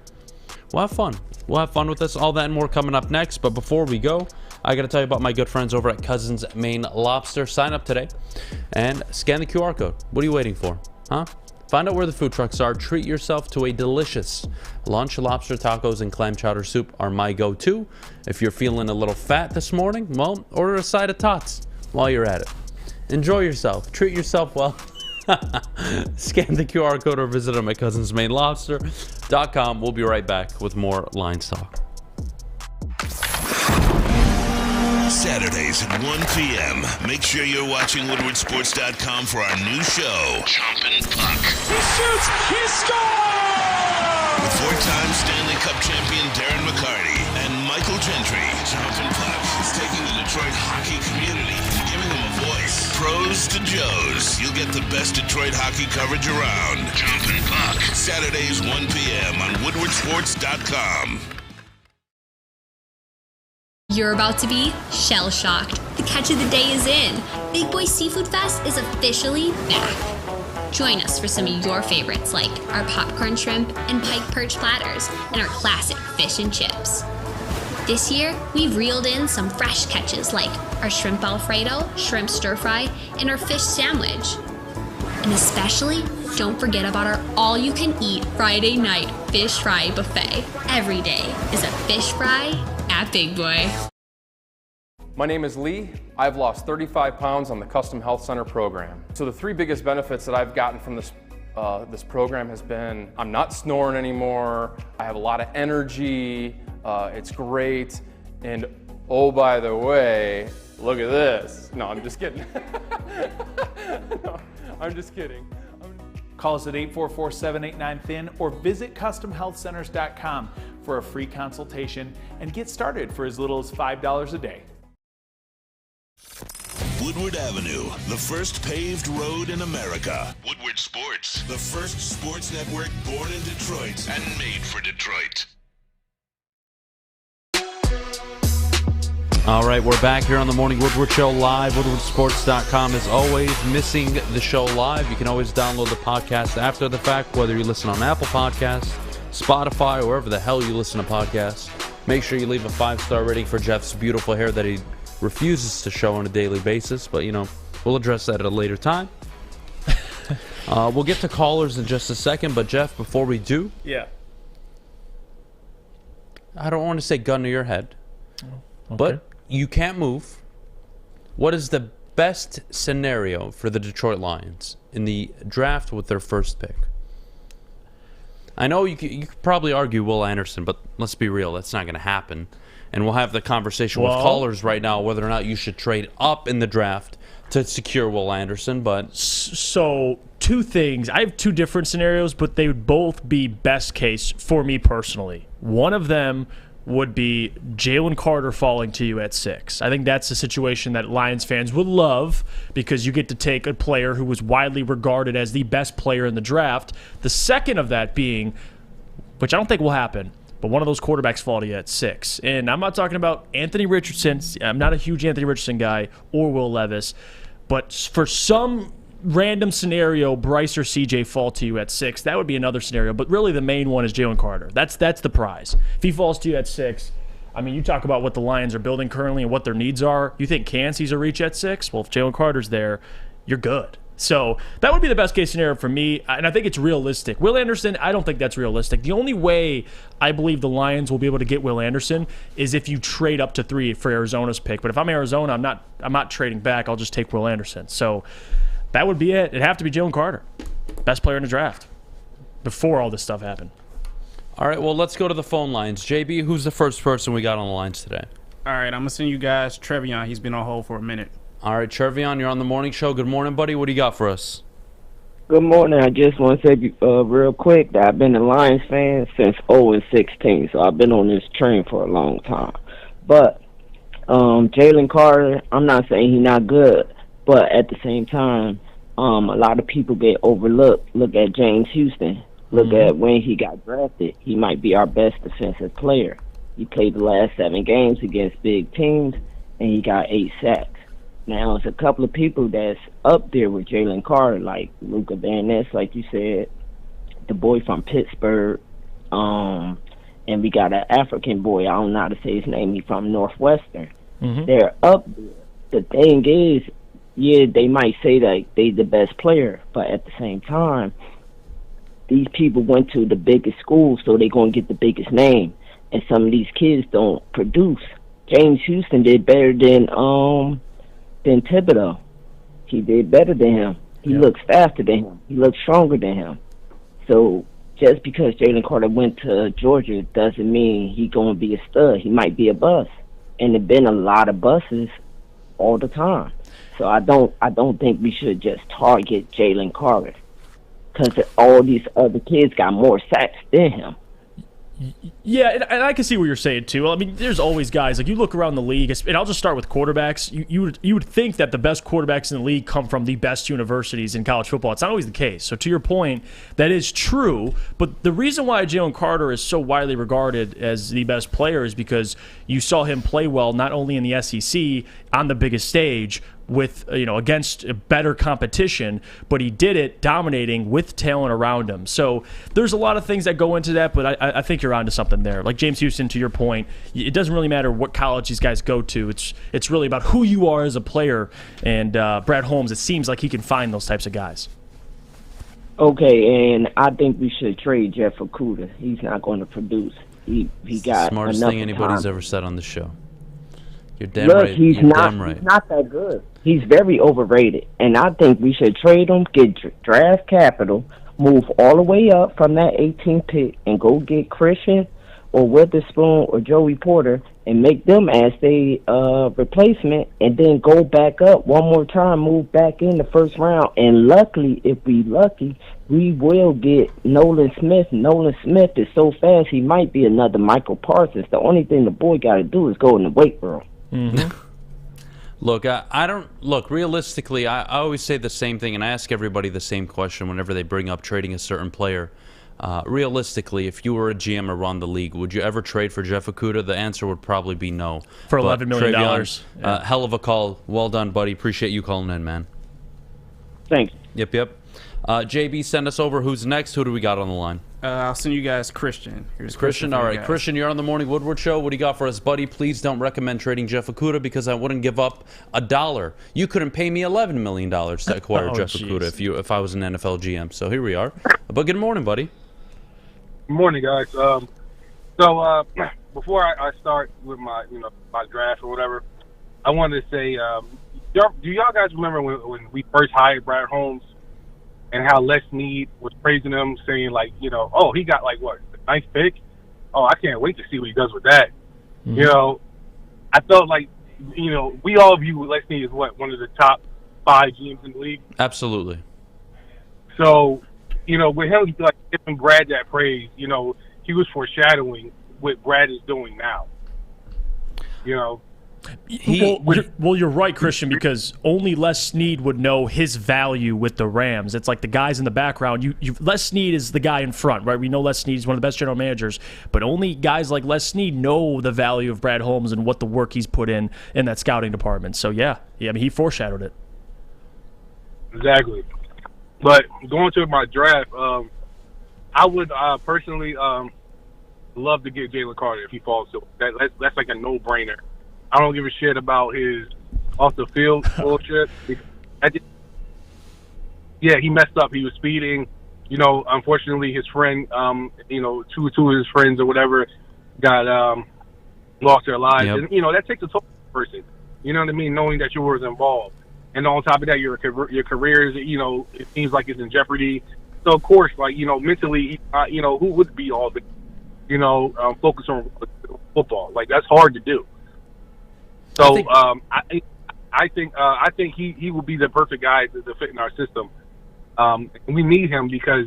We'll have fun. We'll have fun with this. All that and more coming up next. But before we go, I got to tell you about my good friends over at Cousins Maine Lobster. Sign up today and scan the QR code. What are you waiting for? Huh? Find out where the food trucks are. Treat yourself to a delicious lunch. Lobster tacos and clam chowder soup are my go-to. If you're feeling a little fat this morning, well, order a side of tots while you're at it. Enjoy yourself. Treat yourself well. Scan the QR code or visit them at cousinsmainelobster.com. We'll be right back with more Lions Talk. Saturdays at 1 p.m. Make sure you're watching WoodwardSports.com for our new show, Chompin' Puck. He shoots! He scores! With 4-time Stanley Cup champion Darren McCarty and Michael Gentry, Chompin' Puck is taking the Detroit hockey community and giving them a voice. Pros to Joes. You'll get the best Detroit hockey coverage around. Chompin' Puck. Saturdays 1 p.m. on WoodwardSports.com. You're about to be shell-shocked. The catch of the day is in. Big Boy Seafood Fest is officially back. Join us for some of your favorites like our popcorn shrimp and pike perch platters and our classic fish and chips. This year, we've reeled in some fresh catches like our shrimp Alfredo, shrimp stir fry, and our fish sandwich. And especially, don't forget about our all-you-can-eat Friday night fish fry buffet. Every day is a fish fry at Big Boy. My name is Lee. I've lost 35 pounds on the Custom Health Center program. So the 3 biggest benefits that I've gotten from this program has been I'm not snoring anymore, I have a lot of energy, it's great, and oh, by the way, look at this. No, I'm just kidding. No, I'm just kidding. Call us at 844-789-THIN or visit CustomHealthCenters.com for a free consultation and get started for as little as $5 a day. Woodward Avenue, the first paved road in America. Woodward Sports, the first sports network born in Detroit and made for Detroit. All right, we're back here on the Morning Woodward Show live. WoodwardSports.com is always missing the show live. You can always download the podcast after the fact, whether you listen on Apple Podcasts, Spotify, or wherever the hell you listen to podcasts. Make sure you leave a 5-star rating for Jeff's beautiful hair that he refuses to show on a daily basis. But, you know, we'll address that at a later time. We'll get to callers in just a second. But, Jeff, before we do, yeah, I don't want to say gun to your head, okay, but you can't move. What is the best scenario for the Detroit Lions in the draft with their first pick? I know you could probably argue Will Anderson, but let's be real, that's not going to happen. And we'll have the conversation with callers right now whether or not you should trade up in the draft to secure Will Anderson. But so 2 things. I have 2 different scenarios, but they would both be best case for me personally. One of them would be Jalen Carter falling to you at 6. I think that's a situation that Lions fans would love because you get to take a player who was widely regarded as the best player in the draft. The second of that being which I don't think will happen, but one of those quarterbacks fall to you at 6. And I'm not talking about Anthony Richardson. I'm not a huge Anthony Richardson guy or Will Levis. But for some random scenario, Bryce or CJ fall to you at 6, that would be another scenario. But really the main one is Jalen Carter. That's the prize. If he falls to you at 6, I mean, you talk about what the Lions are building currently and what their needs are. You think Kansas a reach at 6? Well, if Jalen Carter's there, you're good. So that would be the best case scenario for me, and I think it's realistic. Will Anderson, I don't think that's realistic. The only way I believe the Lions will be able to get Will Anderson is if you trade up to 3 for Arizona's pick. But if I'm Arizona, I'm not trading back. I'll just take Will Anderson. So that would be it. It'd have to be Jalen Carter, best player in the draft, before all this stuff happened. All right, well, let's go to the phone lines. JB, who's the first person we got on the lines today? All right, I'm going to send you guys Trevion. He's been on hold for a minute. All right, Trevion, you're on the morning show. Good morning, buddy. What do you got for us? Good morning. I just want to say real quick that I've been a Lions fan since 0-16, so I've been on this train for a long time. But Jalen Carter, I'm not saying he's not good, but at the same time, a lot of people get overlooked. Look at James Houston. Look at when he got drafted. He might be our best defensive player. He played the last 7 games against big teams, and he got 8 sacks. Now, it's a couple of people that's up there with Jalen Carter, like Luka Van Ness, like you said, the boy from Pittsburgh, and we got an African boy, I don't know how to say his name, he's from Northwestern. They're up there. The thing is, yeah, they might say that they the best player, but at the same time, these people went to the biggest school, so they're going to get the biggest name, and some of these kids don't produce. James Houston did better than Thibodeau. He did better than him. He looks faster than him. He looks stronger than him. So just because Jalen Carter went to Georgia doesn't mean he's going to be a stud. He might be a bust. And there's been a lot of buses all the time. So I don't think we should just target Jalen Carter because all these other kids got more sacks than him. Yeah, and I can see what you're saying too. I mean, there's always guys like you look around the league, and I'll just start with quarterbacks. You would think that the best quarterbacks in the league come from the best universities in college football. It's not always the case. So to your point, that is true. But the reason why Jalen Carter is so widely regarded as the best player is because you saw him play well not only in the SEC on the biggest stage, with against better competition, but he did it dominating with talent around him. So there's a lot of things that go into that, but I think you're onto something there. Like James Houston, to your point, it doesn't really matter what college these guys go to. It's really about who you are as a player. And Brad Holmes, it seems like he can find those types of guys. Okay, and I think we should trade Jeff Okudah. He's not going to produce. He got smartest enough thing anybody's time. ever said on the show. You're damn Look, right. he's You're damn right. He's not that good. He's very overrated, and I think we should trade him, get draft capital, move all the way up from that 18th pick, and go get Christian or Witherspoon or Joey Porter and make them as they replacement, and then go back up one more time, move back in the first round, and luckily, if we lucky, we will get Nolan Smith. Nolan Smith is so fast, he might be another Michael Parsons. The only thing the boy got to do is go in the weight room. Look, I don't look realistically. I always say the same thing, and I ask everybody the same question whenever they bring up trading a certain player. Realistically, if you were a GM or run the league, would you ever trade for Jeff Okudah? The answer would probably be no. For $11 million. Trevion, hell of a call. Well done, buddy. Appreciate you calling in, man. Thanks. Yep. JB, send us over. Who's next? Who do we got on the line? I'll send you guys Christian. Here's Christian. All right, Christian, you're on the Morning Woodward Show. What do you got for us, buddy? Please don't recommend trading Jeff Okudah because I wouldn't give up $1. You couldn't pay me $11 million to acquire Jeff Okudah if I was an NFL GM. So here we are. But good morning, buddy. Good morning, guys. Before I start with my my draft or whatever, I wanted to say, do y'all guys remember when we first hired Brad Holmes? And how Les Snead was praising him, saying oh, he got a nice pick. Oh, I can't wait to see what he does with that. Mm-hmm. I felt like, we all view Les Snead as one of the top 5 GMs in the league. Absolutely. So, with him giving Brad that praise, he was foreshadowing what Brad is doing now. You're right, Christian, because only Les Snead would know his value with the Rams. It's like the guys in the background. Les Snead is the guy in front, right? We know Les Snead is one of the best general managers, but only guys like Les Snead know the value of Brad Holmes and what the work he's put in that scouting department. So, yeah, I mean, he foreshadowed it. Exactly. But going to my draft, I would personally love to get Jalen Carter if he falls to it. That's like a no-brainer. I don't give a shit about his off the field bullshit. He messed up. He was speeding. Unfortunately, his friend, two of his friends or whatever got lost their lives. Yep. And, that takes a toll on a person. You know what I mean? Knowing that you were involved. And on top of that, your career is, it seems like it's in jeopardy. So, of course, mentally, who would be all the, focus on football? Like, that's hard to do. So I think he will be the perfect guy to fit in our system. We need him because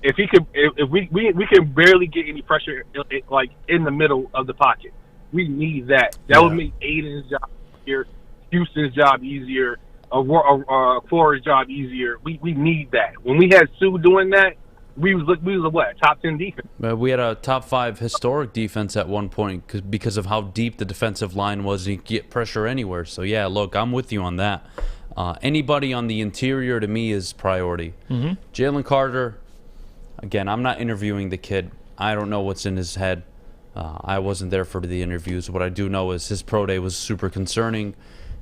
if we can barely get any pressure like in the middle of the pocket. We need that. That would make Aiden's job easier, Houston's job easier, Flores' job easier. We need that. When we had Sue doing that, we was what, top 10 defense? We had a top 5 historic defense at one point because of how deep the defensive line was. You could get pressure anywhere. So, yeah, look, I'm with you on that. Anybody on the interior to me is priority. Mm-hmm. Jalen Carter, again, I'm not interviewing the kid. I don't know what's in his head. I wasn't there for the interviews. What I do know is his pro day was super concerning,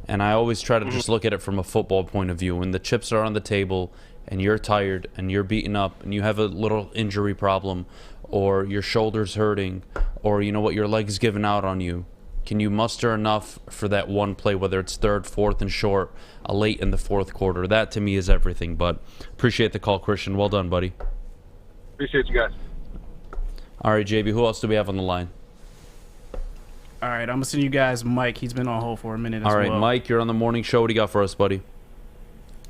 and I always try to just look at it from a football point of view. When the chips are on the table and you're tired and you're beaten up and you have a little injury problem or your shoulder's hurting or your leg's giving out on you, can you muster enough for that one play, whether it's third, fourth, and short, late in the fourth quarter? That to me is everything. But appreciate the call, Christian. Well done, buddy. Appreciate you guys. All right, JB, who else do we have on the line? All right, I'm going to send you guys Mike. He's been on hold for a minute as well. All right, Mike, you're on the morning show. What do you got for us, buddy?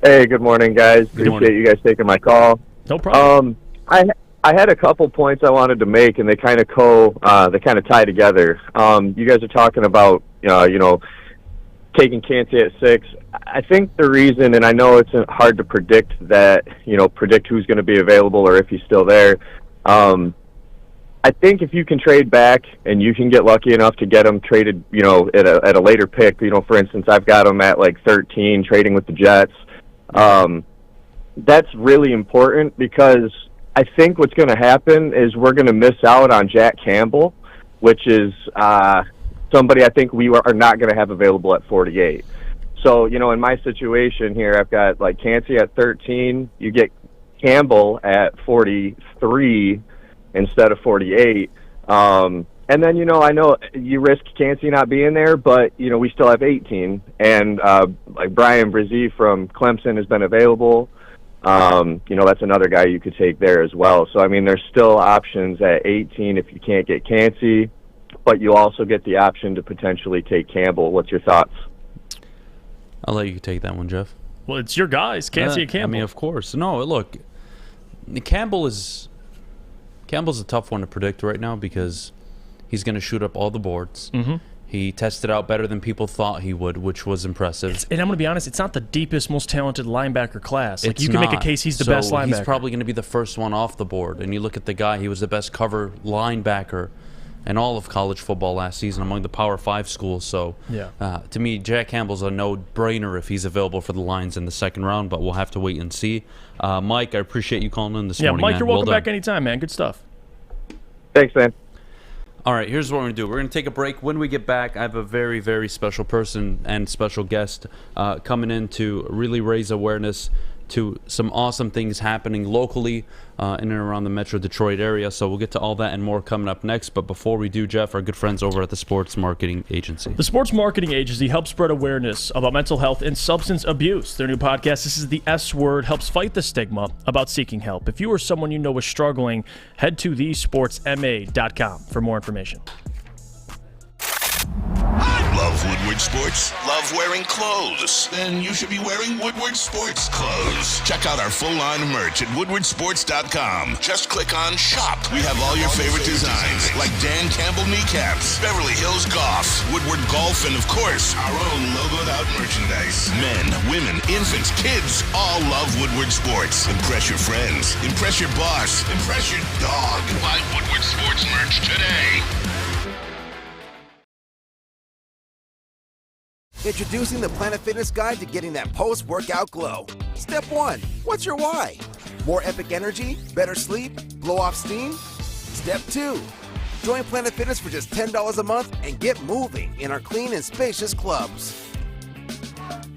Hey, good morning, guys. Appreciate you guys taking my call. No problem. I had a couple points I wanted to make, and they kind of tie together. You guys are talking about taking Kansas at 6. I think the reason, and I know it's hard to predict who's going to be available or if he's still there. I think if you can trade back and you can get lucky enough to get him traded, at a later pick, for instance, I've got him at like 13, trading with the Jets. That's really important because I think what's going to happen is we're going to miss out on Jack Campbell, which is somebody I think we are not going to have available at 48. So, in my situation here, I've got like Kancey at 13. You get Campbell at 43 instead of 48. And then, I know you risk Kancey not being there, but, we still have 18. And like Brian Brzee from Clemson has been available. That's another guy you could take there as well. So, there's still options at 18 if you can't get Kancey, but you also get the option to potentially take Campbell. What's your thoughts? I'll let you take that one, Jeff. Well, it's your guys, Kancey and Campbell. Of course. No, look, Campbell's a tough one to predict right now because he's going to shoot up all the boards. Mm-hmm. He tested out better than people thought he would, which was impressive. And I'm going to be honest, it's not the deepest, most talented linebacker class. Like, you can make a case he's the best linebacker. He's probably going to be the first one off the board. And you look at the guy, he was the best cover linebacker in all of college football last season among the Power 5 schools. So, to me, Jack Campbell's a no-brainer if he's available for the Lions in the second round, but we'll have to wait and see. Mike, I appreciate you calling in this morning, Mike, man. you're welcome back anytime, man. Good stuff. Thanks, man. All right, here's what we're going to do. We're going to take a break. When we get back, I have a very, very special person and special guest coming in to really raise awareness to some awesome things happening locally in and around the Metro Detroit area. So we'll get to all that and more coming up next. But before we do, Jeff, our good friends over at the Sports Marketing Agency. The Sports Marketing Agency helps spread awareness about mental health and substance abuse. Their new podcast, This is the S Word, helps fight the stigma about seeking help. If you or someone you know is struggling, head to thesportsma.com for more information. Love Woodward Woodward Sports? Love wearing clothes? Then you should be wearing Woodward Sports clothes. Check out our full line of merch at woodwardsports.com. Just click on shop. We have all your favorite designs, like Dan Campbell kneecaps, Beverly Hills Golf, Woodward Golf, and of course, our own logoed out merchandise. Men, women, infants, kids all love Woodward Sports. Impress your friends. Impress your boss. Impress your dog. Buy Woodward Sports merch today. Introducing the Planet Fitness Guide to getting that post-workout glow. Step 1. What's your why? More epic energy? Better sleep? Blow off steam? Step 2. Join Planet Fitness for just $10 a month and get moving in our clean and spacious clubs.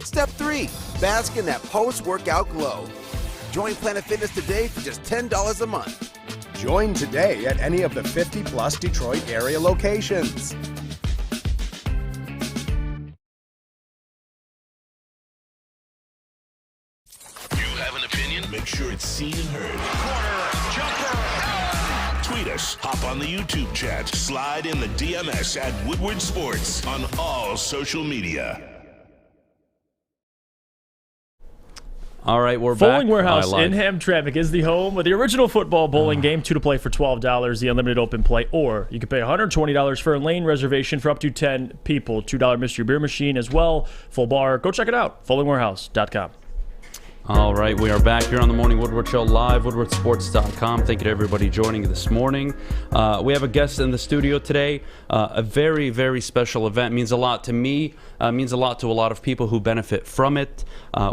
Step 3. Bask in that post-workout glow. Join Planet Fitness today for just $10 a month. Join today at any of the 50-plus Detroit area locations. Make sure it's seen and heard. Corner, jumper. Tweet us, hop on the YouTube chat, slide in the DMS at Woodward Sports on all social media. All right, we're Bowling back. Warehouse in Hamtramck is the home of the original football bowling game. 2 to play for $12, the unlimited open play, or you can pay $120 for a lane reservation for up to 10 people. $2 mystery beer machine as well. Full bar. Go check it out. FollingWarehouse.com. All right, we are back here on the Morning Woodward Show live, woodwardsports.com. Thank you to everybody joining this morning. We have a guest in the studio today. A very, very special event. Means a lot to me, means a lot to a lot of people who benefit from it.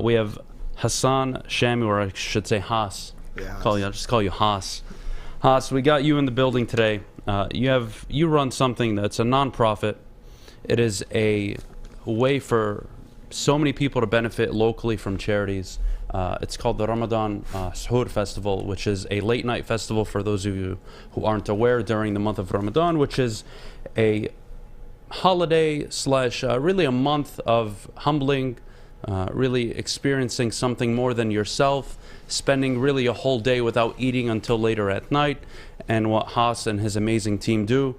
We have Hassan, Chami, or I should say Haas. Yeah, I'll just call you Haas. Haas, we got you in the building today. You run something that's a nonprofit. It is a way for so many people to benefit locally from charities. It's called the Ramadan Suhoor Festival, which is a late night festival for those of you who aren't aware during the month of Ramadan, which is a holiday / really a month of humbling, really experiencing something more than yourself, spending really a whole day without eating until later at night. And what Haas and his amazing team do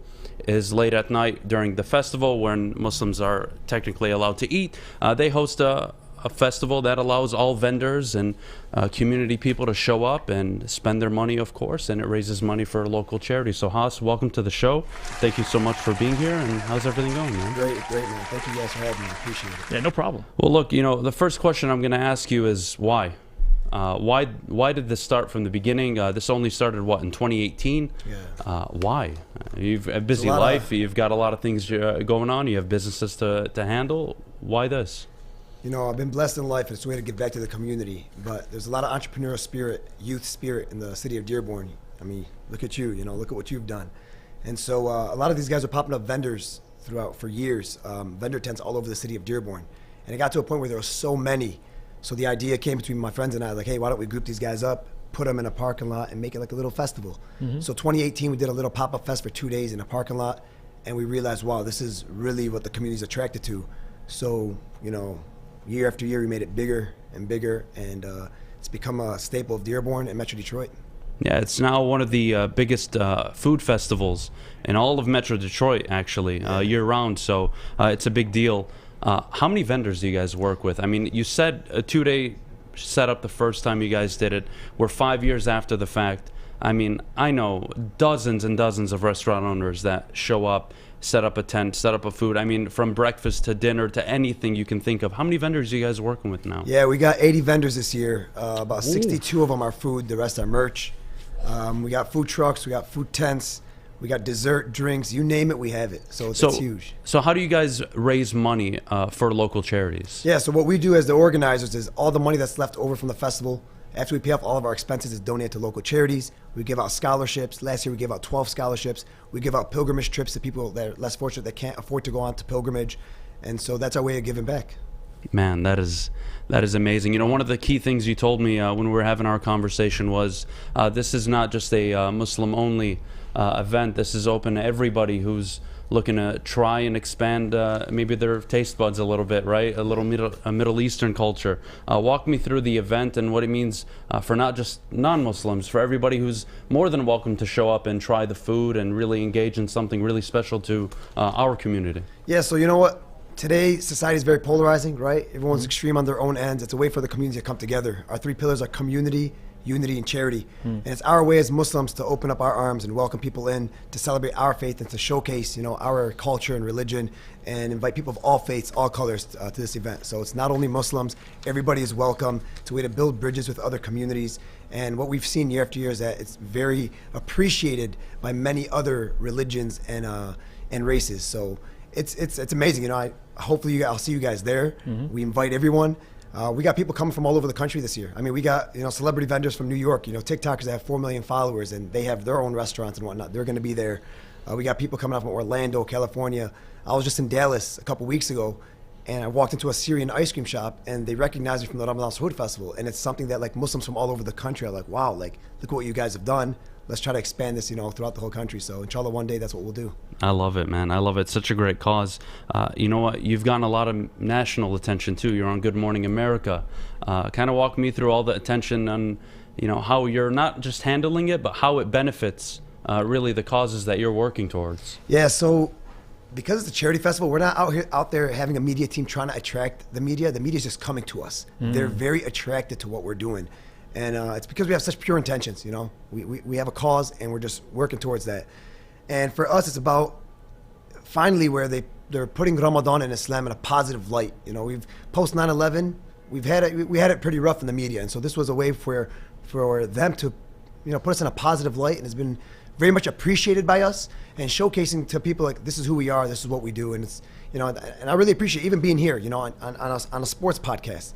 is late at night during the festival, when Muslims are technically allowed to eat, they host a festival that allows all vendors and community people to show up and spend their money, of course, and it raises money for local charities. So Haas, welcome to the show. Thank you so much for being here, and how's everything going, man? Great, man. Thank you guys for having me. I appreciate it. Yeah, no problem. Well, look, the first question I'm going to ask you is why? Why did this start from the beginning? This only started, in 2018? Yeah. Why? You've a busy life. You've got a lot of things going on. You have businesses to handle. Why this? I've been blessed in life, and it's a way to give back to the community. But there's a lot of entrepreneurial spirit, youth spirit in the city of Dearborn. I mean, look at you, look at what you've done. And so a lot of these guys are popping up vendors throughout for years, vendor tents all over the city of Dearborn. And it got to a point where there were so many. So the idea came between my friends and I, like, hey, why don't we group these guys up, put them in a parking lot, and make it like a little festival. Mm-hmm. So 2018, we did a little pop-up fest for 2 days in a parking lot, and we realized, wow, this is really what the community's attracted to. So, year after year, we made it bigger and bigger, and it's become a staple of Dearborn and Metro Detroit. Yeah, it's now one of the biggest food festivals in all of Metro Detroit, actually, year-round. So it's a big deal. How many vendors do you guys work with? I mean, you said a 2-day setup the first time you guys did it. We're 5 years after the fact. I mean, I know dozens and dozens of restaurant owners that show up, set up a tent, set up a food. I mean, from breakfast to dinner to anything you can think of. How many vendors are you guys working with now? Yeah, we got 80 vendors this year. About 62 of them are food. The rest are merch. We got food trucks. We got food tents. We got dessert, drinks. You name it, we have it. So it's huge. So how do you guys raise money for local charities? Yeah, so what we do as the organizers is all the money that's left over from the festival, after we pay off all of our expenses, is donated to local charities. We give out scholarships. Last year we gave out 12 scholarships. We give out pilgrimage trips to people that are less fortunate, that can't afford to go on to pilgrimage. And so that's our way of giving back. Man, that is amazing. One of the key things you told me when we were having our conversation was this is not just a Muslim-only event. This is open to everybody who's looking to try and expand maybe their taste buds a little bit, right? A little Middle Eastern culture. Walk me through the event and what it means for not just non-Muslims, for everybody who's more than welcome to show up and try the food and really engage in something really special to our community. Yeah, so you know what? today society is very polarizing, right? Everyone's extreme on their own ends. It's a way for the community to come together. Our 3 pillars are community, unity, and charity. And it's our way as Muslims to open up our arms and welcome people in to celebrate our faith and to showcase, our culture and religion and invite people of all faiths, all colors to this event. So it's not only Muslims, everybody is welcome. It's a way to build bridges with other communities. And what we've seen year after year is that it's very appreciated by many other religions and races. So it's amazing. Hopefully I'll see you guys there. We invite everyone. We got people coming from all over the country this year. I mean, we got, celebrity vendors from New York, TikTokers that have 4 million followers and they have their own restaurants and whatnot. They're going to be there. We got people coming out from Orlando, California. I was just in Dallas a couple weeks ago and I walked into a Syrian ice cream shop and they recognized me from the Ramadan Sahur Festival. And it's something that Muslims from all over the country are like, wow, look what you guys have done. Let's try to expand this, throughout the whole country. So inshallah, one day that's what we'll do. I love it, man. I love it. Such a great cause. You know what? You've gotten a lot of national attention too. You're on Good Morning America. Kind of walk me through all the attention on, how you're not just handling it, but how it benefits really the causes that you're working towards. Yeah. So because it's a charity festival, we're not out there having a media team trying to attract the media. The media is just coming to us. They're very attracted to what we're doing. And it's because we have such pure intentions, We have a cause and we're just working towards that. And for us, it's about finally where they're putting Ramadan and Islam in a positive light. We've post 9/11, we had it pretty rough in the media, and so this was a way for them to, put us in a positive light, and it's been very much appreciated by us and showcasing to people this is who we are, this is what we do, and it's and I really appreciate even being here, on a sports podcast,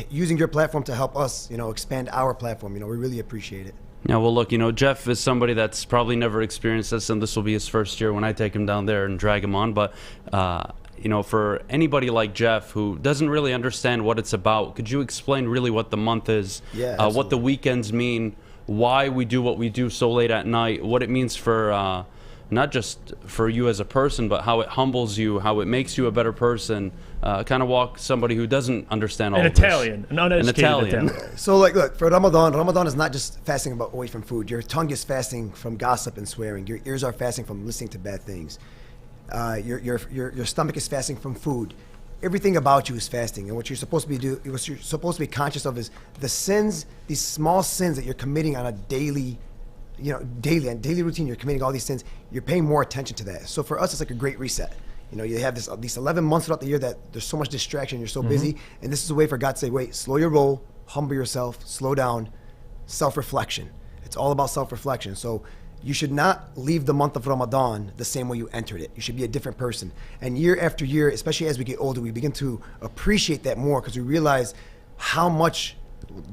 using your platform to help us, expand our platform. We really appreciate it. Yeah, well, look, Jeff is somebody that's probably never experienced this, and this will be his first year when I take him down there and drag him on. But, for anybody like Jeff who doesn't really understand what it's about, could you explain really what the month is, what the weekends mean, why we do what we do so late at night, what it means for not just for you as a person, but how it humbles you, how it makes you a better person. Kind of walk somebody who doesn't understand all of this. An uneducated Italian. So look, for Ramadan is not just fasting away from food. Your tongue is fasting from gossip and swearing. Your ears are fasting from listening to bad things. Your stomach is fasting from food. Everything about you is fasting. And what you're supposed to be conscious of is the sins, these small sins that you're committing on a daily routine. You're committing all these sins. You're paying more attention to that. So for us, it's like a great reset. You have these 11 months throughout the year that there's so much distraction, you're so busy, and this is a way for God to say, wait, slow your roll, humble yourself, slow down, self-reflection. It's all about self-reflection. So you should not leave the month of Ramadan the same way you entered it. You should be a different person. And year after year, especially as we get older, we begin to appreciate that more because we realize how much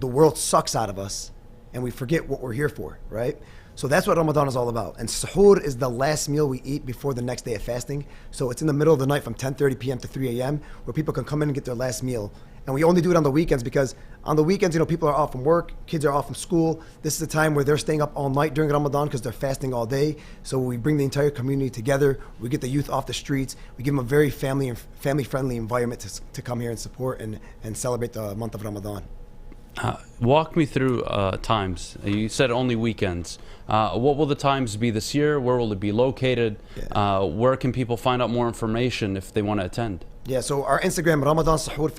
the world sucks out of us and we forget what we're here for, right? So that's what Ramadan is all about. And suhoor is the last meal we eat before the next day of fasting. So it's in the middle of the night from 10:30 p.m. to 3 a.m. where people can come in and get their last meal. And we only do it on the weekends because on the weekends, people are off from work, kids are off from school. This is the time where they're staying up all night during Ramadan because they're fasting all day. So we bring the entire community together. We get the youth off the streets. We give them a very family-friendly environment to come here and support and celebrate the month of Ramadan. Walk me through times. You said only weekends. What will the times be this year? Where will it be located? Where can people find out more information if they want to attend? Yeah, so our Instagram, Ramadan Sahur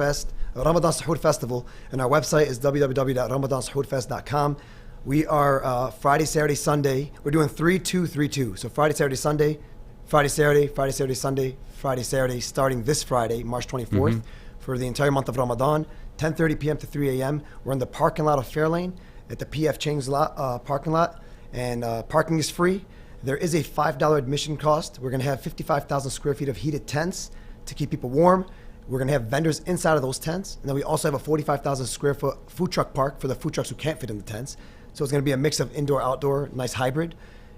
Festival, and our website is www.ramadansahoorfest.com. We are Friday, Saturday, Sunday. We're doing 3-2-3-2. So Friday, Saturday, Sunday, Friday, Saturday, Friday, Saturday, Sunday, Friday, Saturday, starting this Friday, March 24th, for the entire month of Ramadan. 10:30 p.m. to 3 a.m. We're in the parking lot of Fairlane at the PF Chang's parking lot, and parking is free. There is a $5 admission cost. We're going to have 55,000 square feet of heated tents to keep people warm. We're going to have vendors inside of those tents, and then we also have a 45,000 square foot food truck park for the food trucks who can't fit in the tents. So it's going to be a mix of indoor, outdoor, nice hybrid.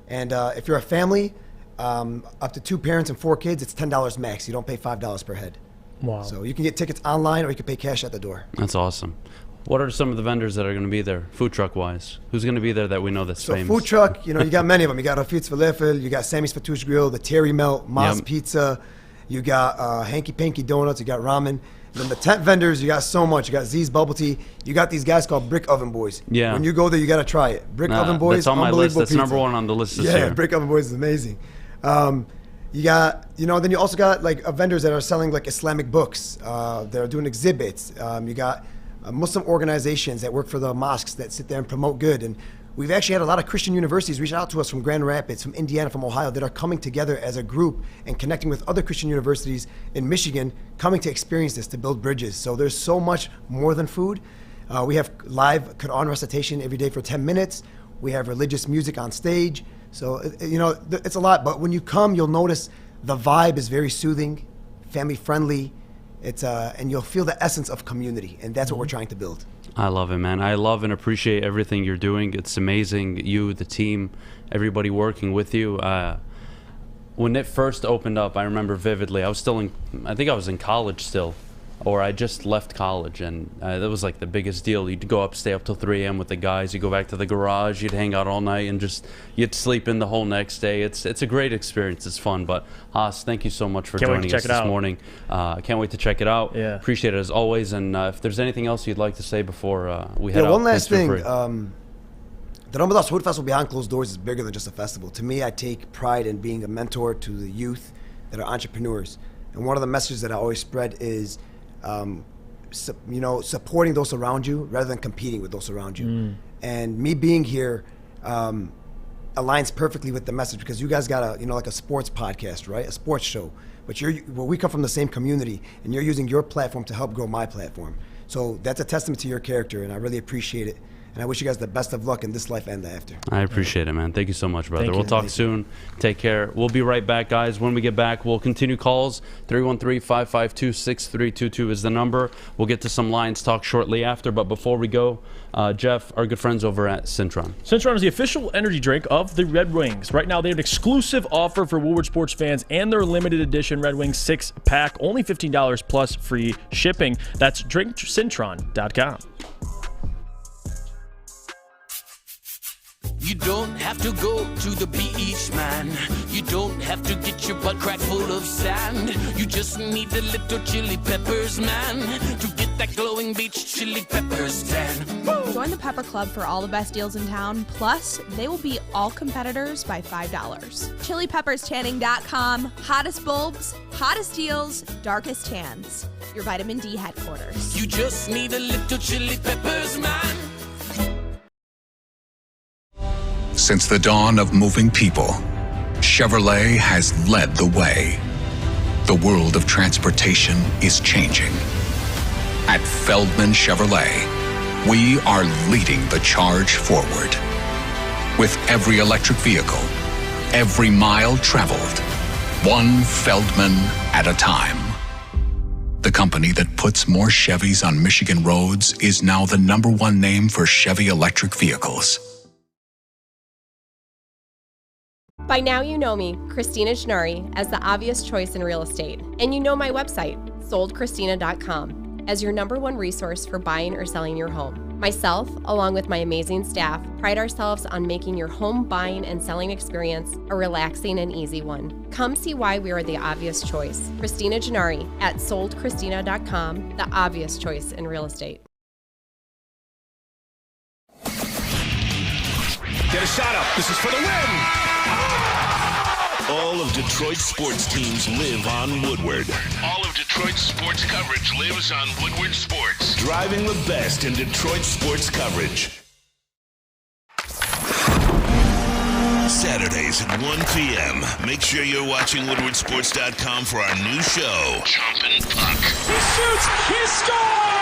And if you're a family, up to 2 parents and 4 kids, it's $10 max. You don't pay $5 per head. Wow. So you can get tickets online or you can pay cash at the door. That's awesome. What are some of the vendors that are going to be there, food truck wise? Who's going to be there that we know that's famous? So food truck, you got many of them. You got Rafit's Falafel, you got Sammy's Fatouche Grill, the Terry Melt, Ma's Pizza, you got Hanky Panky Donuts, you got ramen. And then the tent vendors, you got so much. You got Z's Bubble Tea. You got these guys called Brick Oven Boys. Yeah. When you go there, you got to try it. Brick Oven Boys, that's on my list. That's pizza. number one on the list this year. year. Brick Oven Boys is amazing. You got, then you also got like vendors that are selling like Islamic books. They're doing exhibits. You got Muslim organizations that work for the mosques that sit there and promote good. And we've actually had a lot of Christian universities reach out to us from Grand Rapids, from Indiana, from Ohio, that are coming together as a group and connecting with other Christian universities in Michigan, coming to experience this, to build bridges. So there's so much more than food. We have live Quran recitation every day for 10 minutes. We have religious music on stage. So, it's a lot. But when you come, you'll notice the vibe is very soothing, family friendly. And you'll feel the essence of community. And that's what we're trying to build. I love it, man. I love and appreciate everything you're doing. It's amazing. You, the team, everybody working with you. When it first opened up, I remember vividly. I was in college still. Or I just left college, and that was like the biggest deal. You'd go up, stay up till 3 a.m. with the guys. You go back to the garage. You'd hang out all night, and you'd sleep in the whole next day. It's a great experience. It's fun. But Haas, thank you so much for joining us this morning. I can't wait to check it out. Yeah. Appreciate it as always. And if there's anything else you'd like to say before we head out, one last please feel thing. free. The Ramadan Food Festival behind closed doors is bigger than just a festival. To me, I take pride in being a mentor to the youth that are entrepreneurs. And one of the messages that I always spread is, supporting those around you rather than competing with those around you. And me being here aligns perfectly with the message, because you guys got like a sports podcast, right? A sports show. But we come from the same community, and you're using your platform to help grow my platform. So that's a testament to your character, and I really appreciate it. And I wish you guys the best of luck in this life and the after. I appreciate it, man. Thank you so much, brother. Thank We'll you. talk Thank soon. Take care. We'll be right back, guys. When we get back, we'll continue calls. 313-552-6322 is the number. We'll get to some Lions talk shortly after. But before we go, Jeff, our good friends over at Cintron. Cintron is the official energy drink of the Red Wings. Right now, they have an exclusive offer for Woodward sports fans and their limited edition Red Wings 6-pack. Only $15 plus free shipping. That's drinkcintron.com. You don't have to go to the beach, man. You don't have to get your butt crack full of sand. You just need a little chili peppers, man, to get that glowing beach chili peppers tan. Join the Pepper Club for all the best deals in town. Plus, they will beat all competitors by $5. ChiliPeppersTanning.com. Hottest bulbs, hottest deals, darkest tans. Your vitamin D headquarters. You just need a little chili peppers, man. Since the dawn of moving people, Chevrolet has led the way. The world of transportation is changing. At Feldman Chevrolet, we are leading the charge forward. With every electric vehicle, every mile traveled, one Feldman at a time. The company that puts more Chevys on Michigan roads is now the #1 name for Chevy electric vehicles. By now you know me, Christina Gennari, as the obvious choice in real estate. And you know my website, soldchristina.com, as your #1 resource for buying or selling your home. Myself, along with my amazing staff, pride ourselves on making your home buying and selling experience a relaxing and easy one. Come see why we are the obvious choice. Christina Gennari at soldchristina.com, the obvious choice in real estate. Get a shot up. This is for the win. All of Detroit's sports teams live on Woodward. All of Detroit's sports coverage lives on Woodward Sports. Driving the best in Detroit sports coverage. Saturdays at 1 p.m. Make sure you're watching WoodwardSports.com for our new show, Chompin' Puck. He shoots. He scores!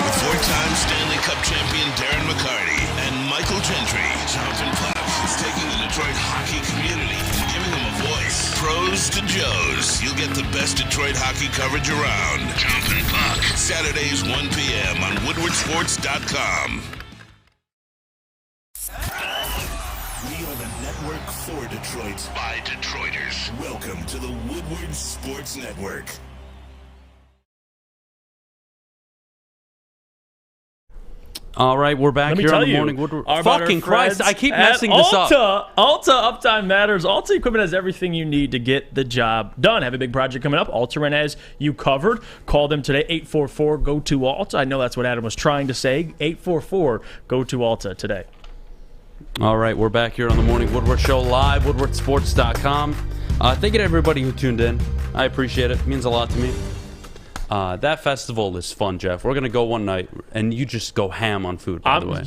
With 4-time Stanley Cup champion Darren McCarty and Michael Gentry, Chompin' Puck is taking the Detroit hockey community and giving them a voice. Pros to Joes. You'll get the best Detroit hockey coverage around. Chompin' Puck. Saturdays 1 p.m. on WoodwardSports.com. We are the network for Detroit by Detroiters. Welcome to the Woodward Sports Network. All right, we're back here on the morning Woodward. Fucking Christ, I keep messing this up. Alta Uptime Matters. Alta Equipment has everything you need to get the job done. Have a big project coming up. Alta Rent has you covered. Call them today, 844-GO-TO-ALTA. I know that's what Adam was trying to say. 844-GO-TO-ALTA today. All right, we're back here on the Morning Woodward Show live, woodwardsports.com. Thank you to everybody who tuned in. I appreciate it. It means a lot to me. That festival is fun, Jeff. We're going to go one night, and you just go ham on food, by the way.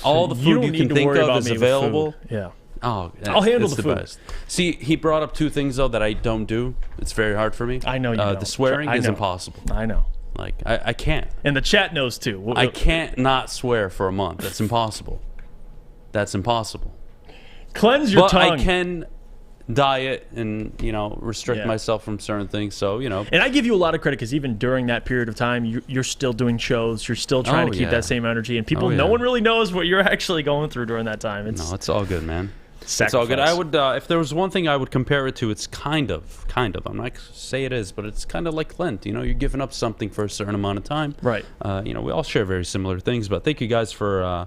All the food you can think of is available. Yeah. Oh, I'll handle it's the food. best. See, he brought up two things, though, that I don't do. It's very hard for me. I know you don't. The swearing I is know. impossible. I know. Like, I can't. And the chat knows, too. I can't not swear for a month. That's impossible. That's impossible. Cleanse your tongue. I can diet and, restrict myself from certain things. So, And I give you a lot of credit because even during that period of time, you're still doing shows. You're still trying to keep that same energy. And people, no one really knows what you're actually going through during that time. It's all good, man. Sacrifice. It's all good. I would, if there was one thing I would compare it to, it's kind of. I'm not going to say it is, but it's kind of like Lent. You're giving up something for a certain amount of time. Right. We all share very similar things. But thank you guys for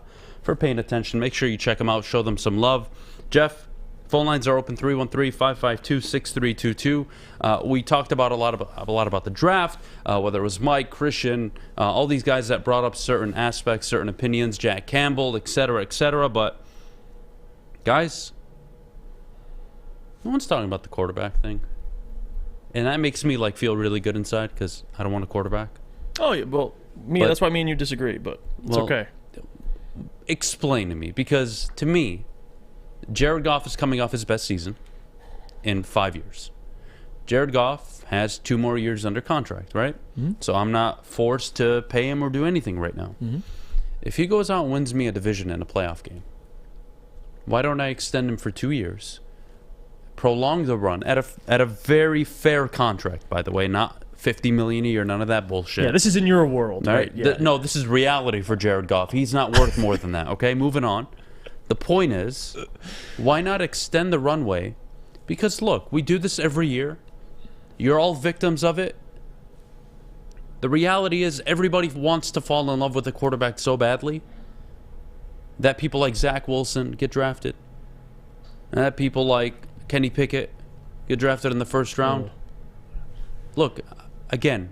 paying attention. Make sure you check them out. Show them some love. Jeff, phone lines are open 313-552-6322. We talked about a lot about the draft, whether it was Mike, Christian, all these guys that brought up certain aspects, certain opinions, Jack Campbell, et cetera, but guys, no one's talking about the quarterback thing. And that makes me feel really good inside because I don't want a quarterback. Oh, yeah, well, that's why me and you disagree, but it's okay. Explain to me, because to me, Jared Goff is coming off his best season in 5 years. Jared Goff has 2 more years under contract, right? Mm-hmm. So I'm not forced to pay him or do anything right now. Mm-hmm. If he goes out and wins me a division and a playoff game, why don't I extend him for 2 years? Prolong the run at a very fair contract, by the way, not $50 million a year, none of that bullshit. Yeah, this is in your world, right? Yeah. No, this is reality for Jared Goff. He's not worth more than that, okay? Moving on. The point is, why not extend the runway? Because, look, we do this every year. You're all victims of it. The reality is everybody wants to fall in love with a quarterback so badly that people like Zach Wilson get drafted. And that people like Kenny Pickett get drafted in the first round. Look, again,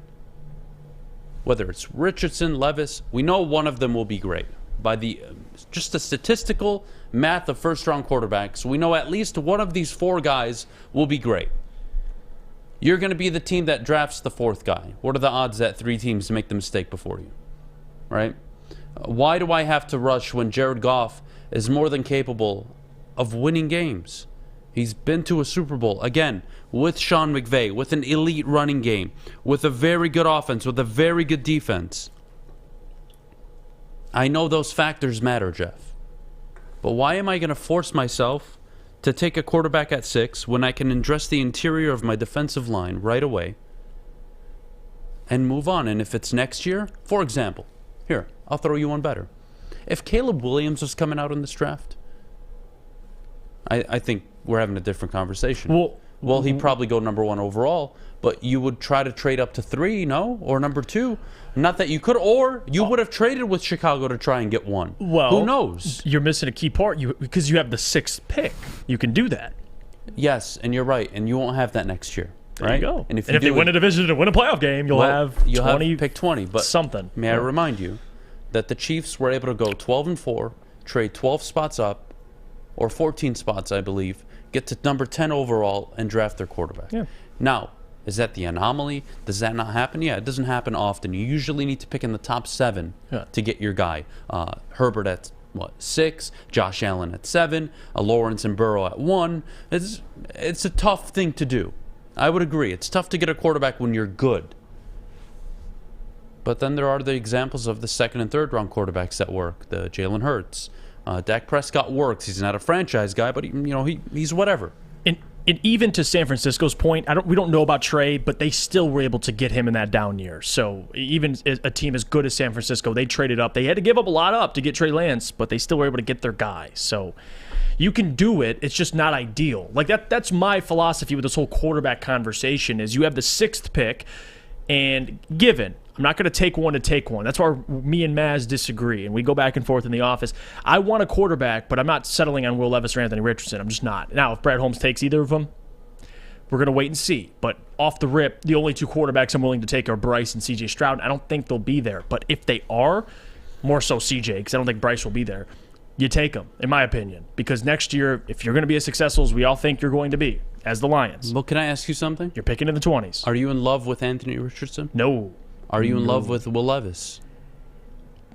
whether it's Richardson, Levis, we know one of them will be great. By just the statistical math of first-round quarterbacks, we know at least one of these 4 guys will be great. You're going to be the team that drafts the 4th guy. What are the odds that 3 teams make the mistake before you? Right? Why do I have to rush when Jared Goff is more than capable of winning games? He's been to a Super Bowl, again, with Sean McVay, with an elite running game, with a very good offense, with a very good defense. I know those factors matter, Jeff. But why am I going to force myself to take a quarterback at 6 when I can address the interior of my defensive line right away and move on? And if it's next year, for example, here, I'll throw you one better. If Caleb Williams was coming out in this draft, I think we're having a different conversation. Well, he'd probably go number 1 overall, but you would try to trade up to 3, no? Or number 2. Not that you could, or you would have traded with Chicago to try and get 1. Well, who knows? You're missing a key part because you have the 6th pick. You can do that. Yes, and you're right, and you won't have that next year. There right? you go. And if they win a division and win a playoff game, you'll have 20. Pick 20, but something. May I remind you that the Chiefs were able to go 12-4, trade 12 spots up, or 14 spots, I believe, get to number 10 overall and draft their quarterback. Yeah. Now, is that the anomaly? Does that not happen? Yeah, it doesn't happen often. You usually need to pick in the top 7 to get your guy. Herbert at 6, Josh Allen at 7, Lawrence and Burrow at 1. It's a tough thing to do. I would agree. It's tough to get a quarterback when you're good. But then there are the examples of the 2nd and 3rd round quarterbacks that work. The Jalen Hurts. Dak Prescott works. He's not a franchise guy, but he's whatever. And even to San Francisco's point, we don't know about Trey, but they still were able to get him in that down year. So even a team as good as San Francisco, they traded up. They had to give up a lot up to get Trey Lance, but they still were able to get their guy. So you can do it. It's just not ideal. Like that's my philosophy with this whole quarterback conversation is you have the 6th pick, and given I'm not going to take one to take one. That's why me and Maz disagree, and we go back and forth in the office. I want a quarterback, but I'm not settling on Will Levis or Anthony Richardson. I'm just not. Now, if Brad Holmes takes either of them, we're going to wait and see. But off the rip, the only 2 quarterbacks I'm willing to take are Bryce and C.J. Stroud. I don't think they'll be there. But if they are, more so C.J., because I don't think Bryce will be there, you take them, in my opinion. Because next year, if you're going to be as successful as we all think you're going to be, as the Lions. Well, can I ask you something? You're picking in the 20s. Are you in love with Anthony Richardson? No. Are you in love with Will Levis?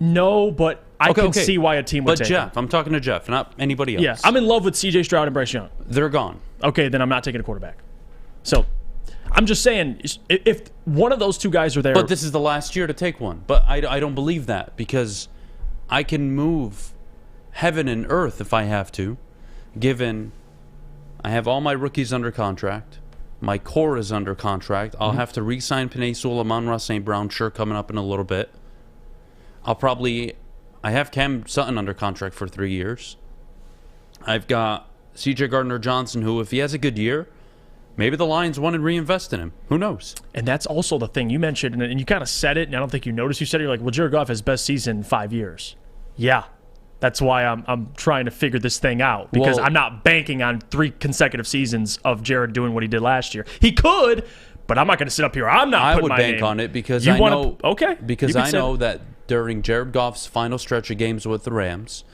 No, but I can see why a team would take Jeff, him. I'm talking to Jeff, not anybody else. Yeah, I'm in love with C.J. Stroud and Bryce Young. They're gone. Okay, then I'm not taking a quarterback. So, I'm just saying, if one of those two guys are there... But this is the last year to take one. But I don't believe that, because I can move heaven and earth if I have to, given I have all my rookies under contract. My core is under contract. I'll have to re-sign Penei Sewell, Amon-Ra St. Brown, sure, coming up in a little bit. I have Cam Sutton under contract for 3 years. I've got C.J. Gardner-Johnson, who, if he has a good year, maybe the Lions want to reinvest in him. Who knows? And that's also the thing you mentioned, and you kind of said it, and I don't think you noticed. You said it, you're like, well, Jared Goff has best season in 5 years. Yeah. That's why I'm trying to figure this thing out, because I'm not banking on 3 consecutive seasons of Jared doing what he did last year. He could, but I'm not going to sit up here. I'm not putting my name. I would bank on it because you I know. Okay. Because I know that during Jared Goff's final stretch of games with the Rams,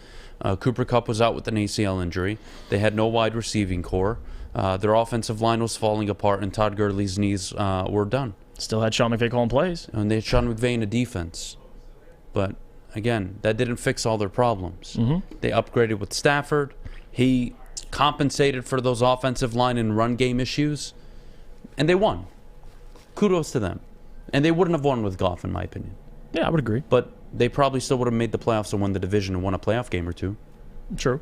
Cooper Kupp was out with an ACL injury. They had no wide receiving core. Their offensive line was falling apart, and Todd Gurley's knees were done. Still had Sean McVay calling plays. And they had Sean McVay in a defense. But, again, that didn't fix all their problems. They upgraded with Stafford. He compensated for those offensive line and run game issues, and they won. Kudos to them. And they wouldn't have won with Goff, in my opinion. Yeah, I would agree. But they probably still would have made the playoffs and won the division and won a playoff game or two. True.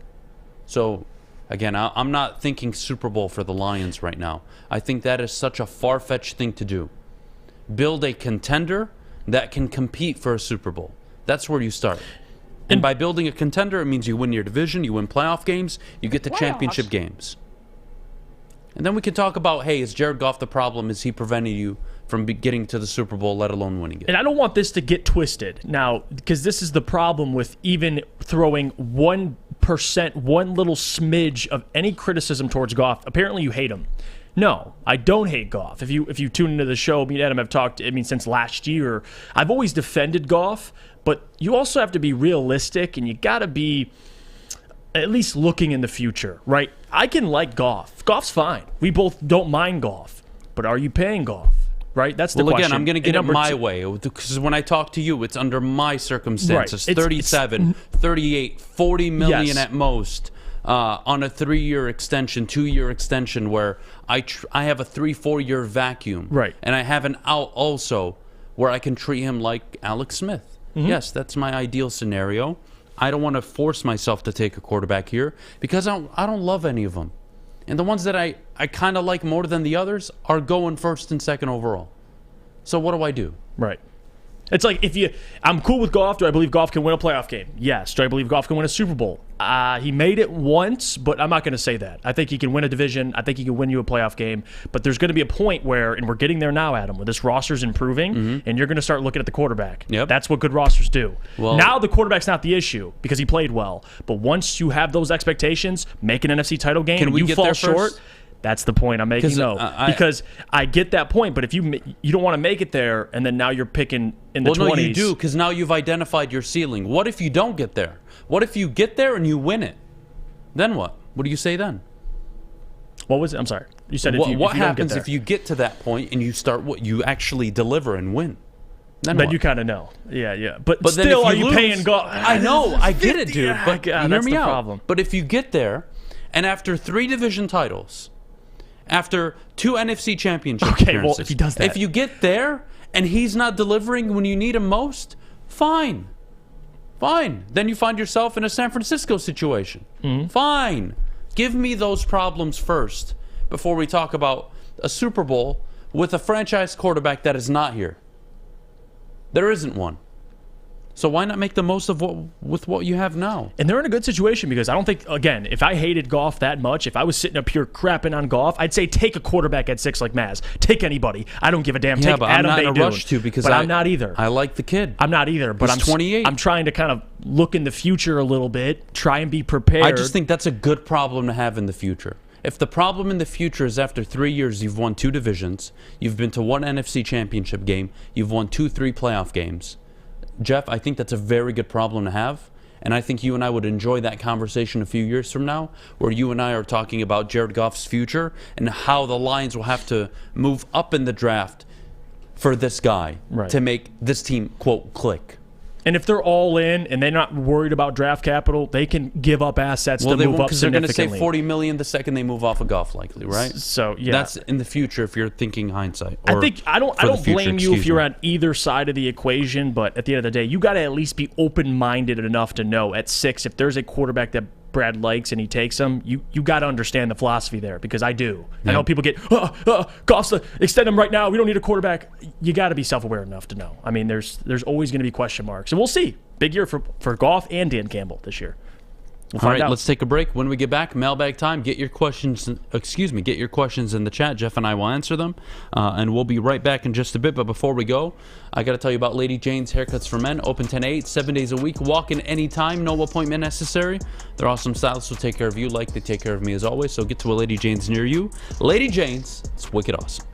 So, again, I'm not thinking Super Bowl for the Lions right now. I think that is such a far-fetched thing to do. Build a contender that can compete for a Super Bowl. That's where you start. And by building a contender, it means you win your division, you win playoff games, you get to championship games. And then we can talk about, hey, is Jared Goff the problem? Is he preventing you from getting to the Super Bowl, let alone winning it? And I don't want this to get twisted now, because this is the problem with even throwing 1%, one little smidge of any criticism towards Goff. Apparently you hate him. No, I don't hate Goff. If you tune into the show, me and Adam have talked, since last year, I've always defended Goff, but you also have to be realistic, and you got to be at least looking in the future, right? I can like Goff. Goff's fine. We both don't mind Goff. But are you paying Goff? Right? That's the question. Well, again, I'm going to get it my way. Because when I talk to you, it's under my circumstances. Right. 37, 38, 40 million at most on a 3-year extension, 2-year extension where I have a 3-4 year vacuum. Right. And I have an out also where I can treat him like Alex Smith. Yes, that's my ideal scenario. I don't want to force myself to take a quarterback here because I don't love any of them. And the ones that I kind of like more than the others are going first and second overall. So what do I do? Right. It's like I'm cool with Goff. Do I believe Goff can win a playoff game? Yes. Do I believe Goff can win a Super Bowl? He made it once, but I'm not going to say that. I think he can win a division. I think he can win you a playoff game. But there's going to be a point where, and we're getting there now, Adam, where this roster's improving, and you're going to start looking at the quarterback. Yep. That's what good rosters do. Well, now the quarterback's not the issue because he played well. But once you have those expectations, make an NFC title game, and you fall short. That's the point I'm making, because I get that point, but if you don't want to make it there, and then now you're picking in the 20s. No, you do, because now you've identified your ceiling. What if you don't get there? What if you get there and you win it? Then what? What do you say then? What was it? I'm sorry. You said what happens if you get to that point and you start you actually deliver and win? Then you kind of know. Yeah. But still, are you paying Goff? I know. I get it, dude. But hear that's me the out. problem. But if you get there, and after 3 division titles, after 2 NFC championship appearances, well, if he does that, if you get there and he's not delivering when you need him most, fine. Then you find yourself in a San Francisco situation. Fine. Give me those problems first before we talk about a Super Bowl with a franchise quarterback that is not here. There isn't one. So why not make the most of what you have now? And they're in a good situation because I don't think, again, if I hated Goff that much, if I was sitting up here crapping on Goff, I'd say take a quarterback at 6 like Maz. Take anybody. I don't give a damn. Yeah, take but Adam I'm not Beydoun. in a rush to because I'm not either. I like the kid. I'm not either. But He's 28. I'm trying to kind of look in the future a little bit, try and be prepared. I just think that's a good problem to have in the future. If the problem in the future is after 3 years you've won 2 divisions, you've been to 1 NFC championship game, you've won 2-3 playoff games, Jeff, I think that's a very good problem to have. And I think you and I would enjoy that conversation a few years from now, where you and I are talking about Jared Goff's future and how the Lions will have to move up in the draft for this guy to make this team, quote, click. And if they're all in and they're not worried about draft capital, they can give up assets to move up significantly. They're going to save $40 million the second they move off of Goff, likely, right? So yeah, that's in the future if you're thinking hindsight. I don't blame you if you're on either side of the equation, but at the end of the day, you got to at least be open-minded enough to know at 6 if there's a quarterback that Brad likes and he takes him, you got to understand the philosophy there, because I do. I know people get, Goff's extend him right now. We don't need a quarterback. You got to be self-aware enough to know. I mean, there's always going to be question marks, and we'll see. Big year for Goff and Dan Campbell this year. All right, let's take a break. When we get back, mailbag time. Get your questions. Get your questions in the chat. Jeff and I will answer them, and we'll be right back in just a bit. But before we go, I got to tell you about Lady Jane's Haircuts for Men. Open 10 to 8, 7 days a week. Walk in anytime. No appointment necessary. Their awesome stylists will take care of you like they take care of me as always. So get to a Lady Jane's near you. Lady Jane's. It's wicked awesome.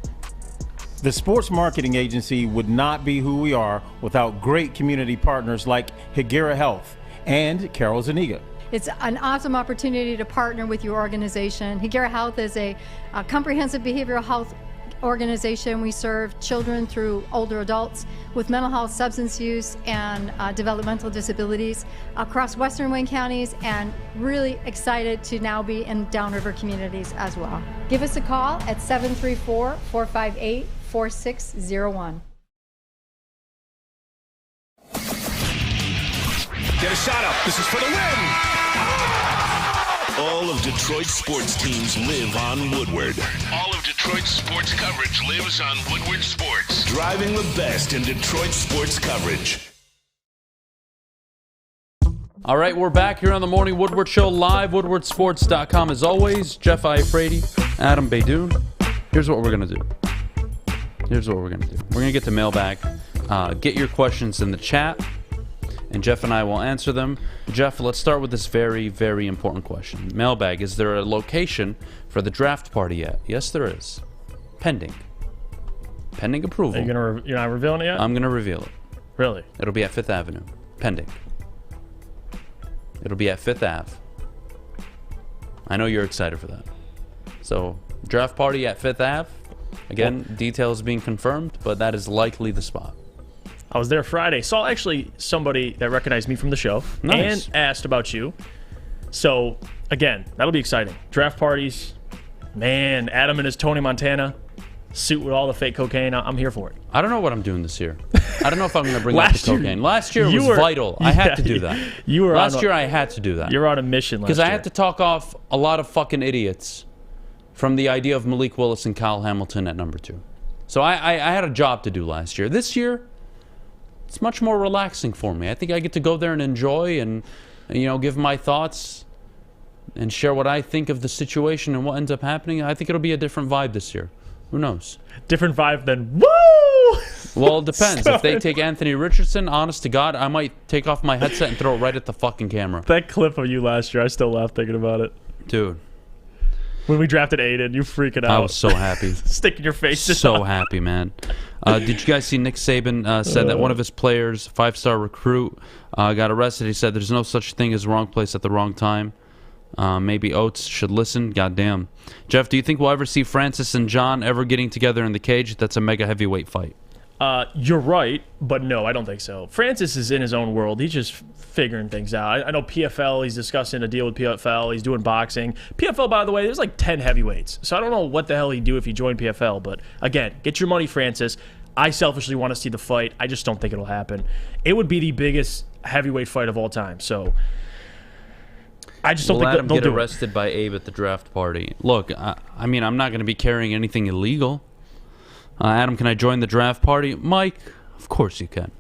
The sports marketing agency would not be who we are without great community partners like Higuera Health and Carol Zaniga. It's an awesome opportunity to partner with your organization. Higuera Health is a comprehensive behavioral health organization. We serve children through older adults with mental health, substance use, and developmental disabilities across Western Wayne counties, and really excited to now be in downriver communities as well. Give us a call at 734-458-4601. Get a shot up. This is for the win. All of Detroit's sports teams live on Woodward. All of Detroit's sports coverage lives on Woodward Sports. Driving the best in Detroit sports coverage. All right, we're back here on the Morning Woodward Show live, woodwardsports.com as always. Jeff Iafrate, Adam Beydoun. Here's what we're going to do. We're going to get to mailbag. Get your questions in the chat, and Jeff and I will answer them. Jeff, let's start with this very, very important question. Mailbag, is there a location for the draft party yet? Yes, there is. Pending approval. You're not revealing it yet? I'm going to reveal it. Really? It'll be at 5th Avenue. Pending. It'll be at 5th Ave. I know you're excited for that. So, draft party at 5th Ave. Again, details being confirmed, but that is likely the spot. I was there Friday. Saw actually somebody that recognized me from the show and asked about you. So, again, that'll be exciting. Draft parties. Man, Adam in his Tony Montana suit with all the fake cocaine. I'm here for it. I don't know what I'm doing this year. I don't know if I'm going to bring out the cocaine. Last year was vital. I had to do that. Last year I had to do that. You were on a mission last year. Because I had to talk off a lot of fucking idiots from the idea of Malik Willis and Kyle Hamilton at number 2. So I had a job to do last year. This year, it's much more relaxing for me. I think I get to go there and enjoy and give my thoughts and share what I think of the situation and what ends up happening. I think it'll be a different vibe this year. Who knows? Different vibe than woo! Well, it depends. If they take Anthony Richardson, honest to God, I might take off my headset and throw it right at the fucking camera. That clip of you last year, I still laugh thinking about it. Dude. When we drafted Aiden, you freaking out. I was so happy. Sticking your face in. So happy, man. Did you guys see Nick Saban said that one of his players, 5-star recruit, got arrested? He said there's no such thing as wrong place at the wrong time. Maybe Oates should listen. Goddamn. Jeff, do you think we'll ever see Francis and John ever getting together in the cage? That's a mega heavyweight fight. You're right, but no, I don't think so. Francis is in his own world. He's just figuring things out. I know PFL, he's discussing a deal with PFL. He's doing boxing. PFL, by the way, there's like 10 heavyweights. So I don't know what the hell he'd do if he joined PFL. But again, get your money, Francis. I selfishly want to see the fight. I just don't think it'll happen. It would be the biggest heavyweight fight of all time. So I just don't think Adam they'll get do arrested by Abe at the draft party. Look, I mean, I'm not going to be carrying anything illegal. Adam, can I join the draft party? Mike, of course you can.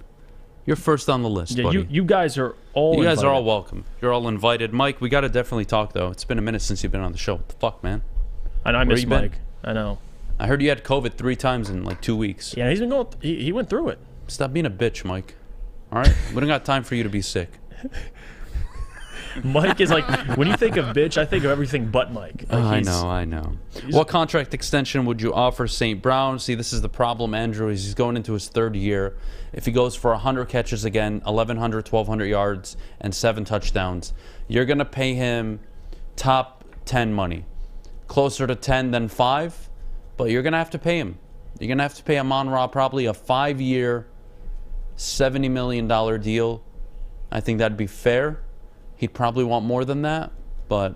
You're first on the list, buddy. You guys are all invited. You guys are all welcome. You're all invited. Mike, we got to definitely talk, though. It's been a minute since you've been on the show. What the fuck, man? I know, I miss Mike. I know. I heard you had COVID 3 times in like 2 weeks. Yeah, he's been going. He went through it. Stop being a bitch, Mike. All right? We don't got time for you to be sick. Mike is like, when you think of bitch, I think of everything but Mike. Like I know. What contract extension would you offer St. Brown? See, this is the problem, Andrew. He's going into his 3rd year. If he goes for 100 catches again, 1,100, 1,200 yards, and 7 touchdowns, you're going to pay him top 10 money. Closer to 10 than 5, but you're going to have to pay him. You're going to have to pay Amon-Ra probably a 5-year, $70 million deal. I think that'd be fair. He'd probably want more than that, but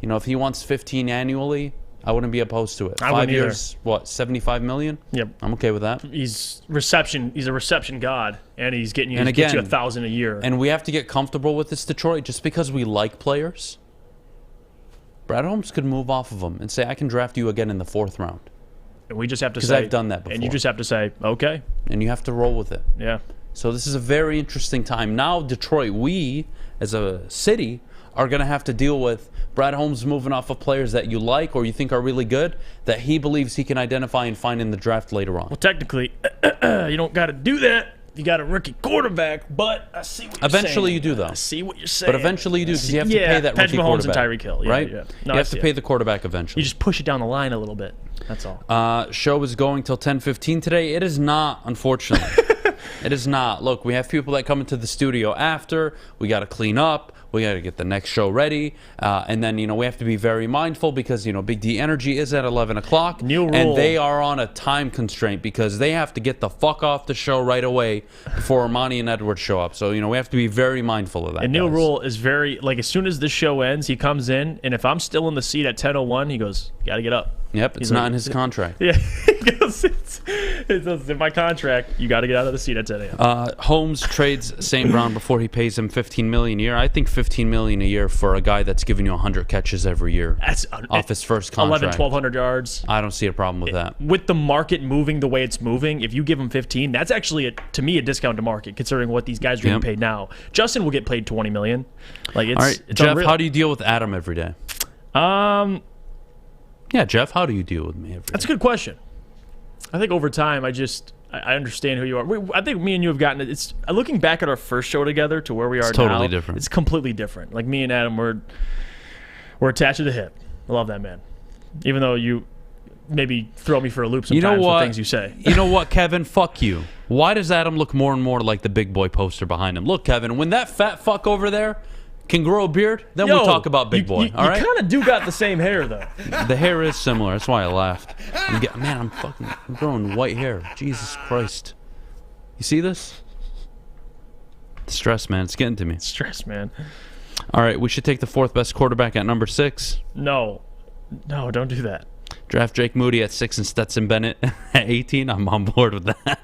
you know, if he wants 15 annually, I wouldn't be opposed to it. 5 years, what, 75 million? Yep, I'm okay with that. He's a reception god, and he's getting you, gets you 1,000 a year. And we have to get comfortable with this, Detroit, just because we like players. Brad Holmes could move off of him and say, I can draft you again in the 4th round. And we just have to say, because I've done that before. And you just have to say, okay. And you have to roll with it. Yeah. So this is a very interesting time. Now, Detroit, we, as a city, are going to have to deal with Brad Holmes moving off of players that you like or you think are really good, that he believes he can identify and find in the draft later on. Well, technically, you don't got to do that. You got a rookie quarterback, but I see what you're saying. Eventually you do, though. I see what you're saying. But eventually you do, because you have to pay that Patrick rookie Mahomes quarterback. and Tyreek Hill. Yeah, right? Yeah. No, you have to pay the quarterback eventually. You just push it down the line a little bit. That's all. Show is going till 10:15 today. It is not, unfortunately. It is not. Look, we have people that come into the studio after. We got to clean up. We got to get the next show ready. And then, you know, we have to be very mindful because, you know, Big D Energy is at 11 o'clock. New rule. And they are on a time constraint because they have to get the fuck off the show right away before Ermanni and Edward show up. So, you know, we have to be very mindful of that. And Neil Rule is very, like, as soon as this show ends, he comes in, and if I'm still in the seat at 10:01, he goes, got to get up. Yep, it's not in his contract. Yeah, he goes, it's in my contract. You got to get out of the seat at 10 a.m. Holmes trades St. Brown before he pays him $15 million a year. I think $15 million a year for a guy that's giving you 100 catches every year. That's off his first contract. 1,100 yards. I don't see a problem with that. With the market moving the way it's moving, if you give him 15, that's actually to me a discount to market considering what these guys are getting paid now. Justin will get paid $20 million. Like it's, all right, it's Jeff, unreal. how do you deal with Adham every day? Yeah, Jeff, how do you deal with me every day? That's a good question. I think over time, I understand who you are. I think me and you have gotten it's looking back at our first show together to where we are now. It's totally different. It's completely different. Like me and Adam, we're attached to the hip. I love that man, even though you maybe throw me for a loop sometimes with things you say. You know what, Kevin? Fuck you. Why does Adam look more and more like the big boy poster behind him? Look, Kevin, when that fat fuck over there can grow a beard, then we talk about big boy. All right? You kind of do got the same hair though. The hair is similar. That's why I laughed. I'm growing white hair. Jesus Christ. You see this? Stress, man. It's getting to me. Stress, man. All right, we should take the 4th best quarterback at number 6. No, don't do that. Draft Jake Moody at 6 and Stetson Bennett at 18. I'm on board with that.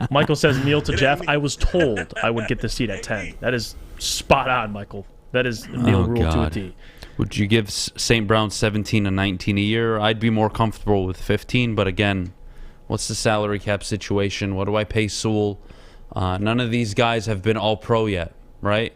Michael says, Neil to Jeff, I was told I would get the seat at 10. That is spot on, Michael. That is Neil Rule to a T. Would you give St. Brown 17 and 19 a year? I'd be more comfortable with 15, but again, what's the salary cap situation? What do I pay Sewell? None of these guys have been all-pro yet, right?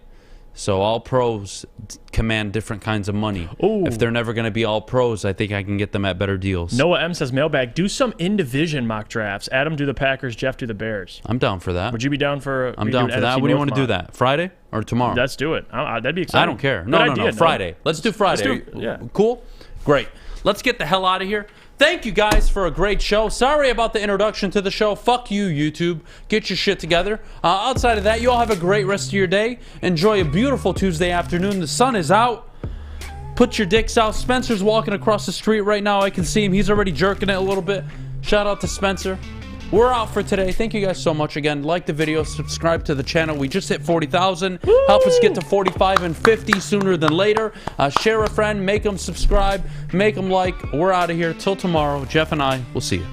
So all-pros command different kinds of money. Ooh. If they're never going to be all-pros, I think I can get them at better deals. Noah M says, Mailbag, do some in-division mock drafts. Adam do the Packers, Jeff do the Bears. I'm down for that. Would you be down for I'm down for that. When do you want to do that? Friday or tomorrow? Let's do it. That'd be exciting. I don't care. No. Friday. Let's do Friday. Cool? Great. Let's get the hell out of here. Thank you guys for a great show. Sorry about the introduction to the show. Fuck you, YouTube. Get your shit together. Outside of that, you all have a great rest of your day. Enjoy a beautiful Tuesday afternoon. The sun is out. Put your dicks out. Spencer's walking across the street right now. I can see him. He's already jerking it a little bit. Shout out to Spencer. We're out for today. Thank you guys so much again. Like the video, subscribe to the channel. We just hit 40,000. Help us get to 45 and 50 sooner than later. Share a friend, make them subscribe, make them like. We're out of here. Till tomorrow. Jeff and I will see you.